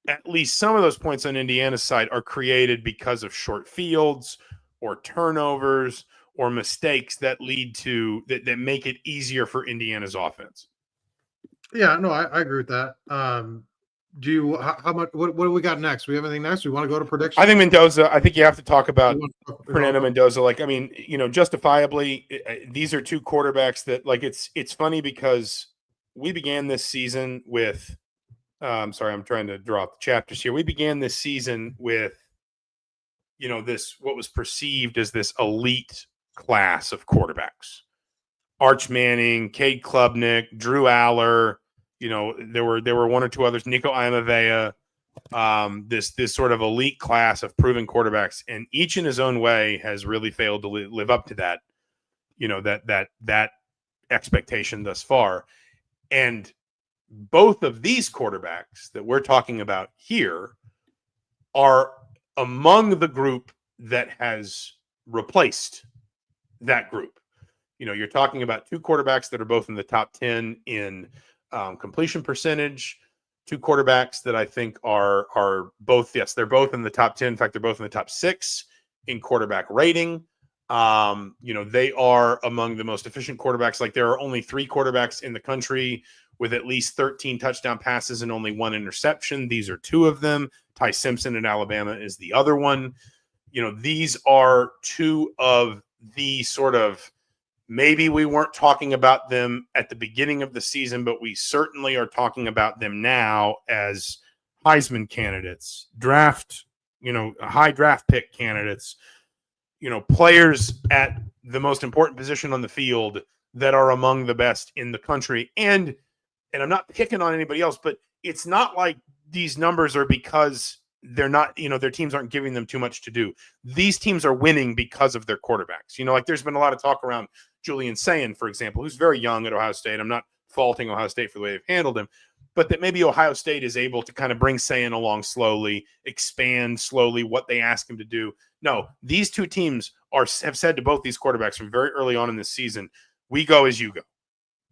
at least some of those points on Indiana's side are created because of short fields or turnovers or mistakes that lead to that make it easier for Indiana's offense. Yeah, no, I agree with that. How much, what do we got next? Do we have anything next? We want to go to predictions? I think Mendoza, I think you have to talk about Fernando Mendoza. Like, I mean, justifiably, these are 2 quarterbacks that, like, it's funny because we began this season with, sorry, I'm trying to draw up the chapters here. We began this season with, this, what was perceived as this elite class of quarterbacks. Arch Manning, Cade Klubnik, Drew Aller, there were 1 or 2 others, Nico Iamavea, this sort of elite class of proven quarterbacks, and each in his own way has really failed to live up to that, that expectation thus far. And both of these quarterbacks that we're talking about here are among the group that has replaced that group. You're talking about 2 quarterbacks that are both in the top 10 in completion percentage, 2 quarterbacks that I think are both, yes, they're both in the top 10. In fact, they're both in the top 6 in quarterback rating. They are among the most efficient quarterbacks. Like, there are only 3 quarterbacks in the country with at least 13 touchdown passes and only 1 interception. These are 2 of them. Ty Simpson at Alabama is the other one. These are 2 of the sort of, maybe we weren't talking about them at the beginning of the season, but we certainly are talking about them now as Heisman candidates, high draft pick candidates, players at the most important position on the field that are among the best in the country. And I'm not picking on anybody else, but it's not like these numbers are because they're not, their teams aren't giving them too much to do. These teams are winning because of their quarterbacks. Like there's been a lot of talk around Julian Sayin, for example, who's very young at Ohio State. I'm not faulting Ohio State for the way they've handled him, but that maybe Ohio State is able to kind of bring Sayin along slowly, expand slowly what they ask him to do. No, these 2 teams have said to both these quarterbacks from very early on in this season, we go as you go.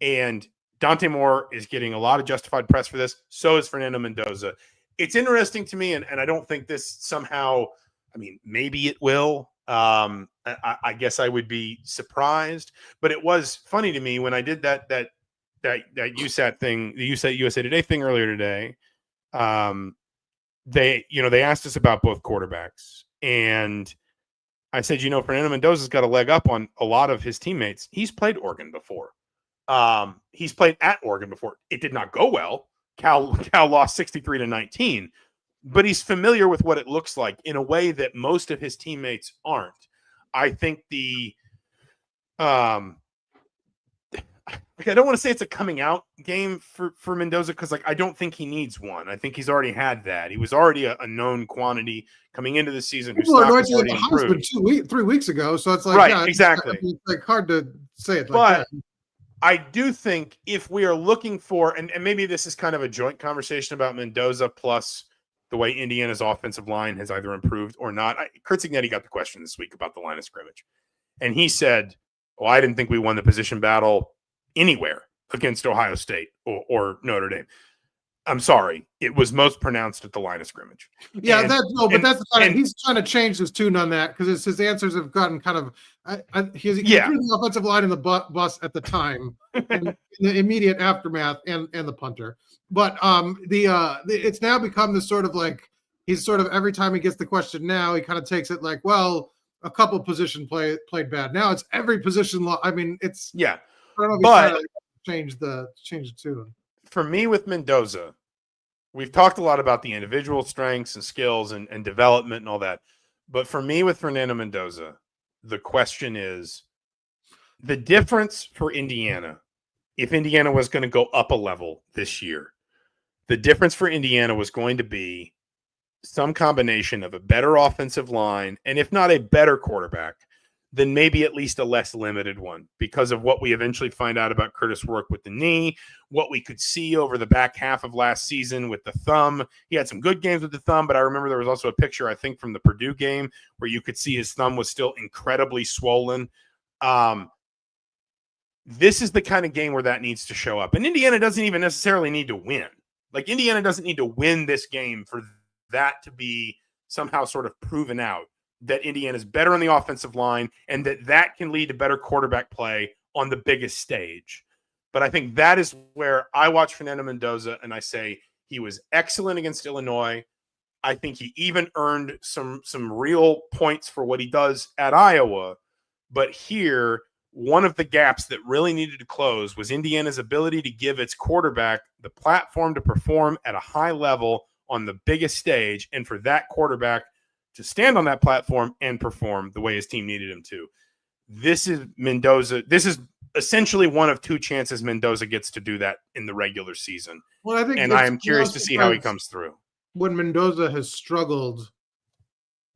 And Dante Moore is getting a lot of justified press for this. So is Fernando Mendoza. It's interesting to me, and I don't think this somehow, I mean, maybe it will. I guess I would be surprised, but it was funny to me when I did that USAT thing, the USAT USA Today thing earlier today. They asked us about both quarterbacks, and I said, Fernando Mendoza's got a leg up on a lot of his teammates. He's played Oregon before. He's played at Oregon before. It did not go well. Cal lost 63-19, but he's familiar with what it looks like in a way that most of his teammates aren't. I think I don't want to say it's a coming out game for Mendoza because I don't think he needs one. I think he's already had that. He was already a known quantity coming into the season. People are anointed like the Heisman 3 weeks ago, so it's like right, yeah, exactly. It's like hard to say it like that. I do think if we are looking for, and maybe this is kind of a joint conversation about Mendoza plus the way Indiana's offensive line has either improved or not. Kurt Cignetti got the question this week about the line of scrimmage, and he said, "Well, I didn't think we won the position battle anywhere against Ohio State or Notre Dame." I'm sorry, it was most pronounced at the line of scrimmage. Yeah, he's trying to change his tune on that because his answers have gotten kind of. He threw the offensive line in the bus at the time, and in the immediate aftermath, and the punter. But it's now become this sort of like he's sort of every time he gets the question now he kind of takes it like, well, a couple position played bad. Now it's every position. I mean, it's yeah. I don't know if he's trying to change the tune. For me with Mendoza, we've talked a lot about the individual strengths and skills and development and all that. But for me with Fernando Mendoza, the question is the difference for Indiana, if Indiana was going to go up a level this year, the difference for Indiana was going to be some combination of a better offensive line, and if not a better quarterback, then maybe at least a less limited one because of what we eventually find out about Curtis Rourke with the knee, what we could see over the back half of last season with the thumb. He had some good games with the thumb, but I remember there was also a picture, I think, from the Purdue game where you could see his thumb was still incredibly swollen. This is the kind of game where that needs to show up. And Indiana doesn't even necessarily need to win. Like, Indiana doesn't need to win this game for that to be somehow sort of proven out that Indiana's better on the offensive line and that can lead to better quarterback play on the biggest stage. But I think that is where I watch Fernando Mendoza and I say he was excellent against Illinois. I think he even earned some real points for what he does at Iowa. But here, one of the gaps that really needed to close was Indiana's ability to give its quarterback the platform to perform at a high level on the biggest stage, and for that quarterback to stand on that platform and perform the way his team needed him to. This is Mendoza. This is essentially one of two chances Mendoza gets to do that in the regular season. Well, I think, and I am curious to see how he comes through. When Mendoza has struggled,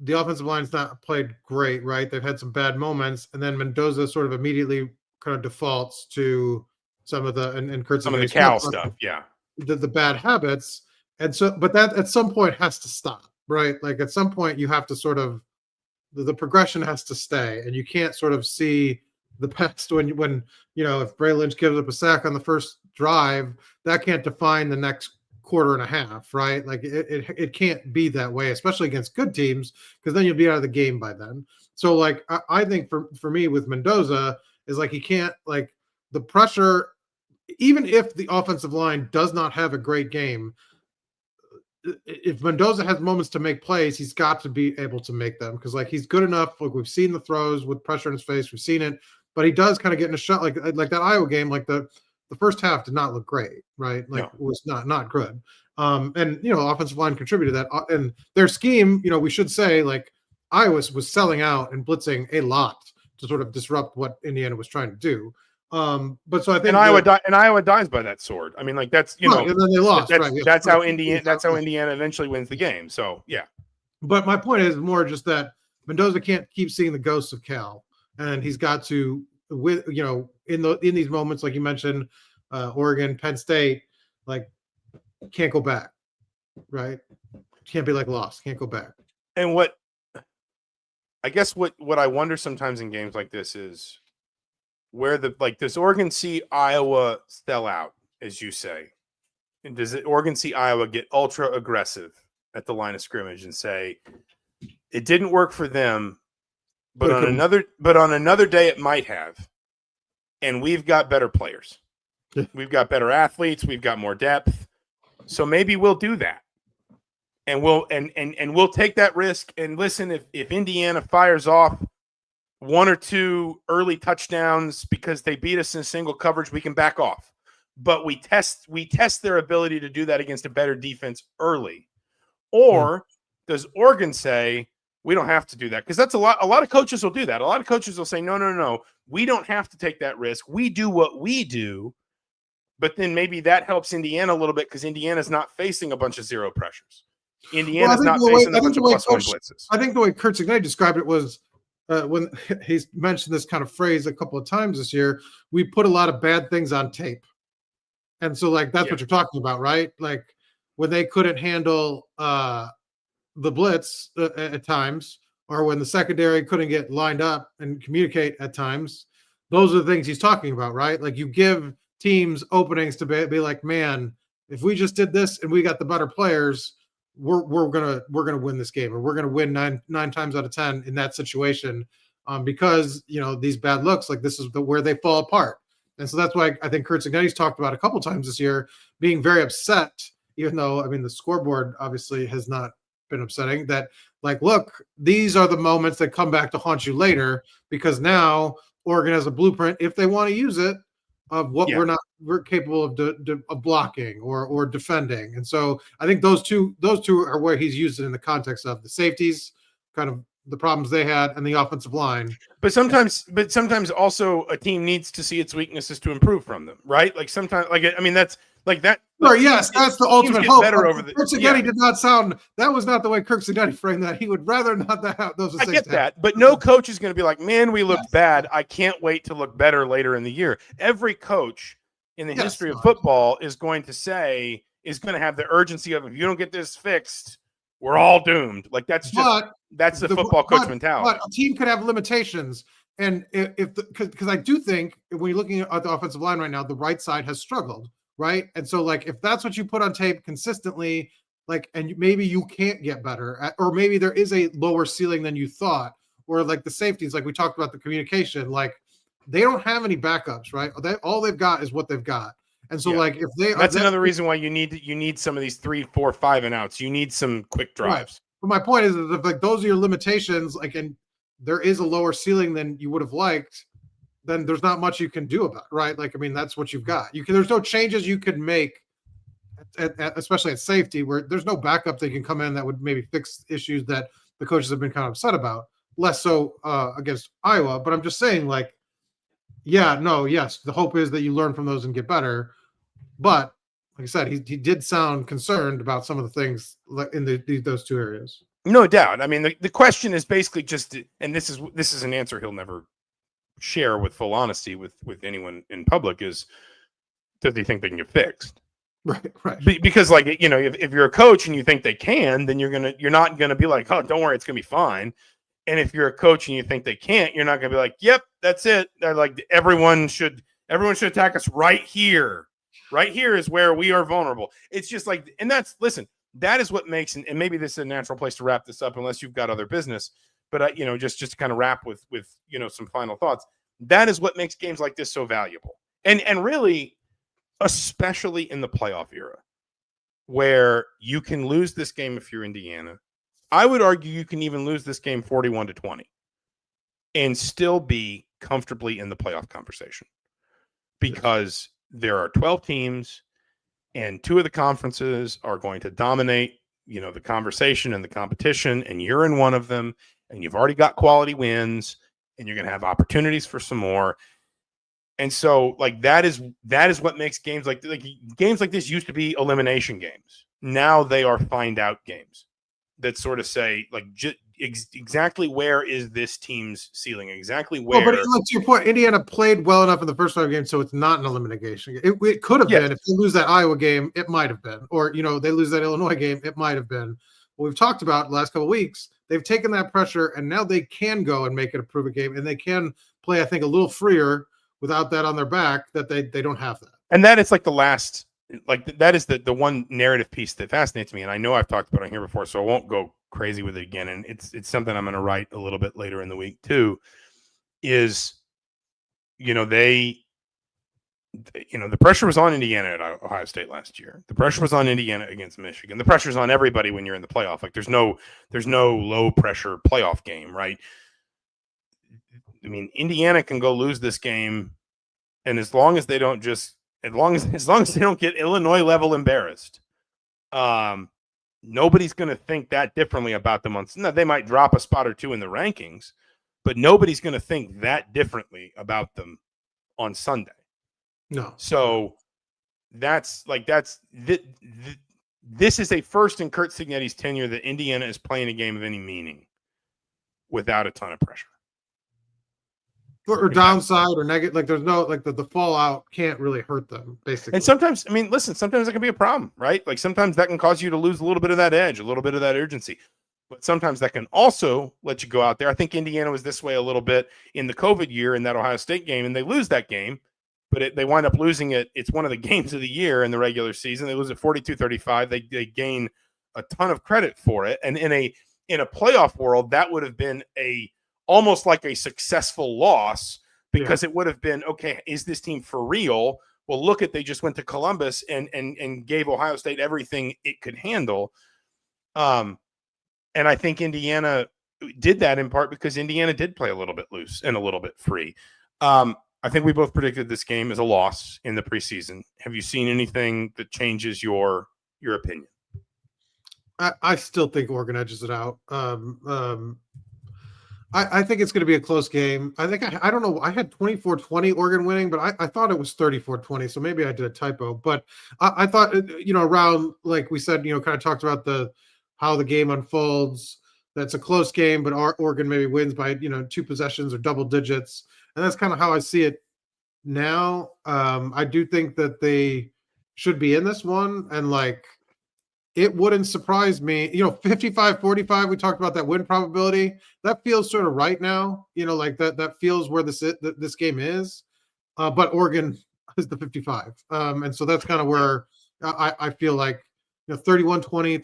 the offensive line's not played great, right? They've had some bad moments, and then Mendoza sort of immediately kind of defaults to some of the and Kurt some of the Cal stuff, the bad habits. And so, but that at some point has to stop, right? Like at some point you have to sort of, the progression has to stay, and you can't sort of see the past when if Bray Lynch gives up a sack on the first drive, that can't define the next quarter and a half, right? Like it can't be that way, especially against good teams, because then you'll be out of the game by then. So like I think for me with Mendoza is like he can't, like, the pressure, even if the offensive line does not have a great game, if Mendoza has moments to make plays, he's got to be able to make them, because like he's good enough. Like we've seen the throws with pressure in his face, we've seen it, but he does kind of get in a shot like that Iowa game. Like the first half did not look great, right? Like it was not good. And offensive line contributed to that, and their scheme. We should say like Iowa was selling out and blitzing a lot to sort of disrupt what Indiana was trying to do. But so I think Iowa dies by that sword. I mean, like that's and then they lost. That's how Indiana eventually wins the game. So yeah. But my point is more just that Mendoza can't keep seeing the ghosts of Cal, and he's got to, in these moments like you mentioned, Oregon, Penn State, like can't go back, right? Can't be like lost, can't go back. And what I wonder sometimes in games like this is, where does Oregon see Iowa sell out, as you say? And does Oregon see Iowa get ultra aggressive at the line of scrimmage and say, it didn't work for them, but on another day it might have. And we've got better players. We've got better athletes, we've got more depth. So maybe we'll do that. And we'll take that risk. And listen, if Indiana fires off one or two early touchdowns because they beat us in single coverage, we can back off. but we test their ability to do that against a better defense early? Or does Oregon say, we don't have to do that? Because that's a lot of coaches will do that. A lot of coaches will say, no, we don't have to take that risk. We do what we do. But then maybe that helps Indiana a little bit because Indiana's not facing a bunch of zero pressures. Indiana's not facing a bunch of plus one blitzes. I think the way Kurt Cignetti described it was when he's mentioned this kind of phrase a couple of times this year, we put a lot of bad things on tape. And so, like, that's what you're talking about, right? Like, when they couldn't handle the blitz at times, or when the secondary couldn't get lined up and communicate at times, those are the things he's talking about, right? Like, you give teams openings to be like, man, if we just did this and we got the better players, we're gonna win this game, or we're gonna win nine times out of 10 in that situation, because these bad looks, like, this is where they fall apart. And so that's why I think Kurt Cignetti's talked about a couple times this year being very upset, even though the scoreboard obviously has not been upsetting, that, like, look, these are the moments that come back to haunt you later, because now Oregon has a blueprint, if they want to use it, of what we're capable of blocking or defending. And so I think those two are where he's used it in the context of the safeties, kind of the problems they had, and the offensive line. But sometimes also a team needs to see its weaknesses to improve from them, right? Like sometimes, that's like that. Sure, yes, that's the ultimate hope. Better over the, Kirk Cignetti did not sound. That was not the way Kirk Cignetti framed that. He would rather not have those. I get that, but no coach is going to be like, "Man, we looked bad. I can't wait to look better later in the year." Every coach in the history of football is going to have the urgency of, if you don't get this fixed, we're all doomed. Like, that's the football coach mentality. But a team could have limitations, and because I do think when you're looking at the offensive line right now, the right side has struggled. Right. And so, like, if that's what you put on tape consistently, like, and maybe you can't get better, or maybe there is a lower ceiling than you thought, or like the safeties, like we talked about the communication, like, they don't have any backups, right? All they've got is what they've got. And so, like, if that's another reason why you need some of these 3, 4, 5 and outs. You need some quick drives. Right. But my point is, if, like, those are your limitations, like, and there is a lower ceiling than you would have liked, then there's not much you can do about it, right? Like, that's what you've got. There's no changes you could make, especially at safety, where there's no backup that can come in that would maybe fix issues that the coaches have been kind of upset about. Less so against Iowa, but I'm just saying, like, yes, the hope is that you learn from those and get better. But like I said, he did sound concerned about some of the things in those two areas. No doubt. The question is basically just, and this is an answer he'll never share with full honesty with anyone in public, is, does he think they can get fixed? Right. Because, like, if you're a coach and you think they can, then you're not gonna be like, oh, don't worry, it's gonna be fine. And if you're a coach and you think they can't, you're not gonna be like, yep, that's it. They're like, everyone should attack us right here. Right here is where we are vulnerable. It's just like, and that is what makes, and maybe this is a natural place to wrap this up, unless you've got other business. But just to kind of wrap with some final thoughts, that is what makes games like this so valuable, and really, especially in the playoff era, where you can lose this game if you're Indiana. I would argue you can even lose this game 41-20, and still be comfortably in the playoff conversation, because there are 12 teams, and 2 of the conferences are going to dominate, the conversation and the competition, and you're in one of them. And you've already got quality wins, and you're going to have opportunities for some more. And so, like, that is what makes games like this used to be elimination games. Now they are find out games that sort of say, like, exactly where is this team's ceiling? Exactly where. Well, but to your point, Indiana played well enough in the first 5 games, so it's not an elimination game. It could have been. If they lose that Iowa game, it might have been. Or, they lose that Illinois game, it might have been. What we've talked about the last couple of weeks, they've taken that pressure, and now they can go and make it a prove it game, and they can play, I think, a little freer without that on their back, that they don't have that. And that is like the last, like, that is the one narrative piece that fascinates me. And I know I've talked about it here before, so I won't go crazy with it again. And it's something I'm going to write a little bit later in the week too, is, the pressure was on Indiana at Ohio State last year. The pressure was on Indiana against Michigan. The pressure's on everybody when you're in the playoff. Like, there's no low pressure playoff game, right? Indiana can go lose this game, and as long as they don't just as long as they don't get Illinois level embarrassed, nobody's going to think that differently about them. Now, they might drop a spot or two in the rankings, but nobody's going to think that differently about them on Sunday. No. So this is a first in Curt Cignetti's tenure that Indiana is playing a game of any meaning without a ton of pressure. Or downside or negative, like there's no, like the fallout can't really hurt them, basically. And sometimes, I mean, listen, sometimes that can be a problem, right? Like sometimes that can cause you to lose a little bit of that edge, a little bit of that urgency. But sometimes that can also let you go out there. I think Indiana was this way a little bit in the COVID year in that Ohio State game, and they lose that game, but they wind up losing it. It's one of the games of the year in the regular season. They lose it 42-35. They gain a ton of credit for it. And in a playoff world, that would have been almost like a successful loss, because it would have been, okay, is this team for real? Well, look they just went to Columbus and gave Ohio State everything it could handle. And I think Indiana did that in part because Indiana did play a little bit loose and a little bit free. I think we both predicted this game as a loss in the preseason. Have you seen anything that changes your opinion? I still think Oregon edges it out. I think it's going to be a close game. I think I don't know. I had 24-20 Oregon winning, but I thought it was 34-20. So maybe I did a typo. But I thought, around, like we said, kind of talked about how the game unfolds. That's a close game, but Oregon maybe wins by 2 possessions or double digits, and that's kind of how I see it now. I do think that they should be in this one, and it wouldn't surprise me, 55-45. We talked about that win probability. That feels sort of right now, that feels where this game is. But Oregon is the 55. And so that's kind of where I feel like, 31-20,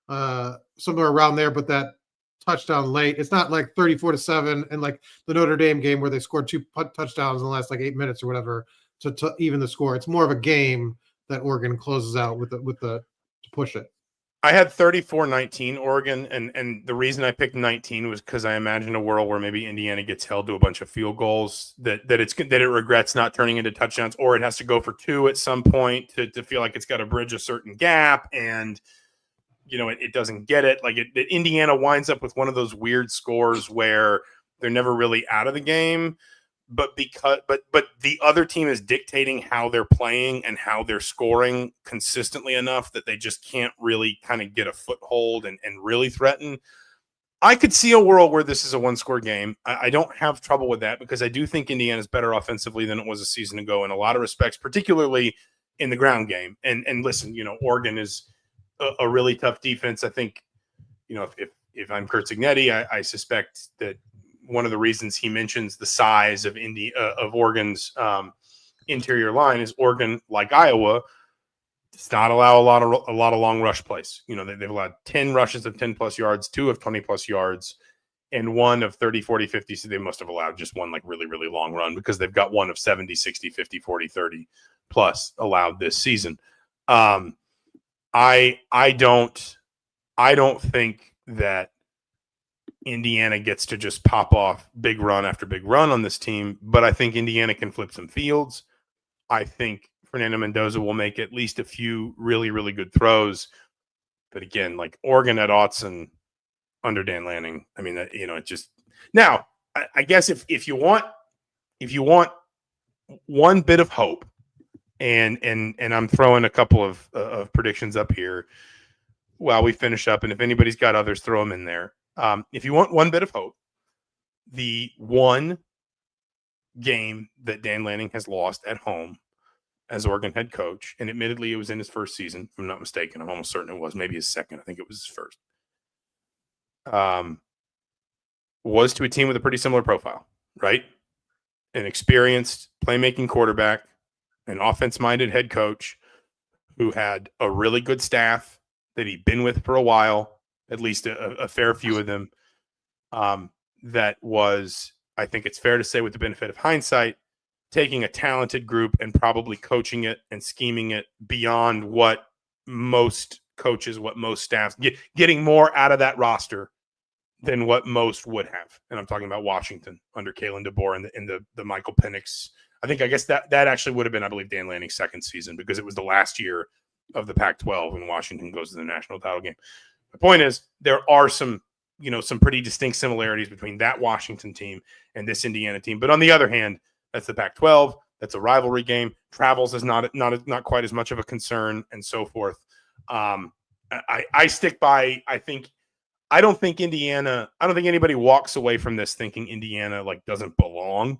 34-20, somewhere around there. But that touchdown late, it's not like 34-7 and like the Notre Dame game where they scored 2 touchdowns in the last 8 minutes or whatever to even the score. It's more of a game that Oregon closes out with the push it. I had 34-19 Oregon, and the reason I picked 19 was because I imagined a world where maybe Indiana gets held to a bunch of field goals that it regrets not turning into touchdowns, or it has to go for 2 at some point to feel like it's got to bridge a certain gap, and it doesn't get it. Indiana winds up with one of those weird scores where they're never really out of the game. But the other team is dictating how they're playing and how they're scoring consistently enough that they just can't really kind of get a foothold and really threaten. I could see a world where this is a 1-score game. I don't have trouble with that because I do think Indiana's better offensively than it was a season ago in a lot of respects, particularly in the ground game. And listen, Oregon is a really tough defense. I think, if I'm Curt Cignetti, I suspect that one of the reasons he mentions the size of Oregon's interior line is Oregon, like Iowa, does not allow a lot of long rush plays. They've allowed 10 rushes of 10 plus yards, 2 of 20 plus yards, and 1 of 30, 40, 50. So they must have allowed just one really, really long run because they've got 1 of 70, 60, 50, 40, 30 plus allowed this season. I don't think that Indiana gets to just pop off big run after big run on this team, but I think Indiana can flip some fields. I think Fernando Mendoza will make at least a few really, really good throws. But again, Oregon at Autzen under Dan Lanning, I mean, it just now. I guess if you want one bit of hope, and I'm throwing a couple of predictions up here while we finish up, and if anybody's got others, throw them in there. If you want one bit of hope, the one game that Dan Lanning has lost at home as Oregon head coach, and admittedly it was in his first season, if I'm not mistaken. I'm almost certain it was, maybe his second. I think it was his first. Was to a team with a pretty similar profile, right? An experienced playmaking quarterback, an offense-minded head coach who had a really good staff that he'd been with for a while, at least a fair few of them. That was, I think it's fair to say, with the benefit of hindsight, taking a talented group and probably coaching it and scheming it beyond what most coaches, what most staffs, getting more out of that roster than what most would have. And I'm talking about Washington under Kalen DeBoer and the Michael Penix. I guess that actually would have been, I believe, Dan Lanning's second season because it was the last year of the Pac-12 when Washington goes to the national title game. The point is there are some pretty distinct similarities between that Washington team and this Indiana team. But on the other hand, that's the Pac-12. That's a rivalry game. Travels is not quite as much of a concern and so forth. I stick by, I don't think anybody walks away from this thinking Indiana like doesn't belong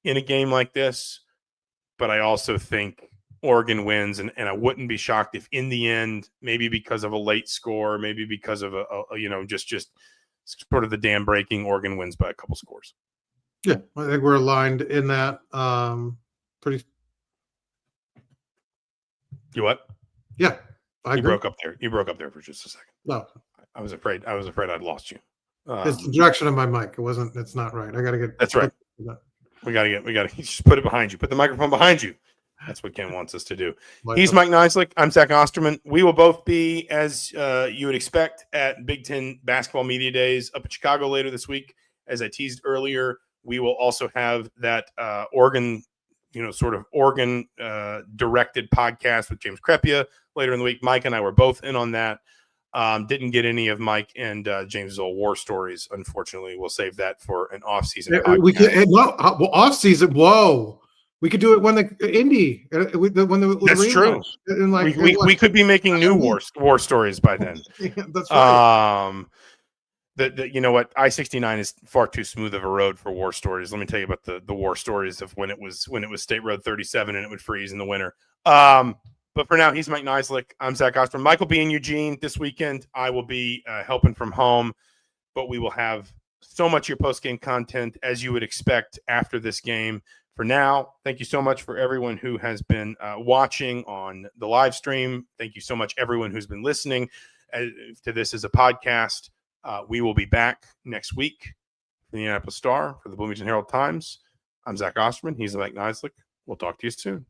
in a game like this. But I also think Oregon wins, and I wouldn't be shocked if in the end, maybe because of a late score, maybe because of just sort of the dam breaking, Oregon wins by a couple scores. Yeah, I think we're aligned in that. Pretty. You what? Yeah, I agree. You broke up there for just a second. No, I was afraid I'd lost you. It's the direction of my mic. It's not right. I got to get. That's right. We got to just put it behind you. Put the microphone behind you. That's what Ken wants us to do. He's Mike Niziolek. I'm Zach Osterman. We will both be, as you would expect, at Big Ten Basketball Media Days up in Chicago later this week. As I teased earlier, we will also have that Oregon directed podcast with James Crepia later in the week. Mike and I were both in on that. Didn't get any of Mike and James's old war stories. Unfortunately, we'll save that for an off-season podcast. We could off-season. Whoa. We could do it when the Indy. That's true. We could be making new war stories by then. Yeah, that's right. You know what? I-69 is far too smooth of a road for war stories. Let me tell you about the war stories of when it was State Road 37 and it would freeze in the winter. But for now, he's Mike Niziolek. I'm Zach Osterman. Mike will be in Eugene this weekend. I will be helping from home, but we will have so much of your post-game content as you would expect after this game. For now, thank you so much for everyone who has been watching on the live stream. Thank you so much, everyone who's been listening to this as a podcast. We will be back next week for the Indianapolis Star, for the Bloomington Herald Times. I'm Zach Osterman. He's Mike Niziolek. We'll talk to you soon.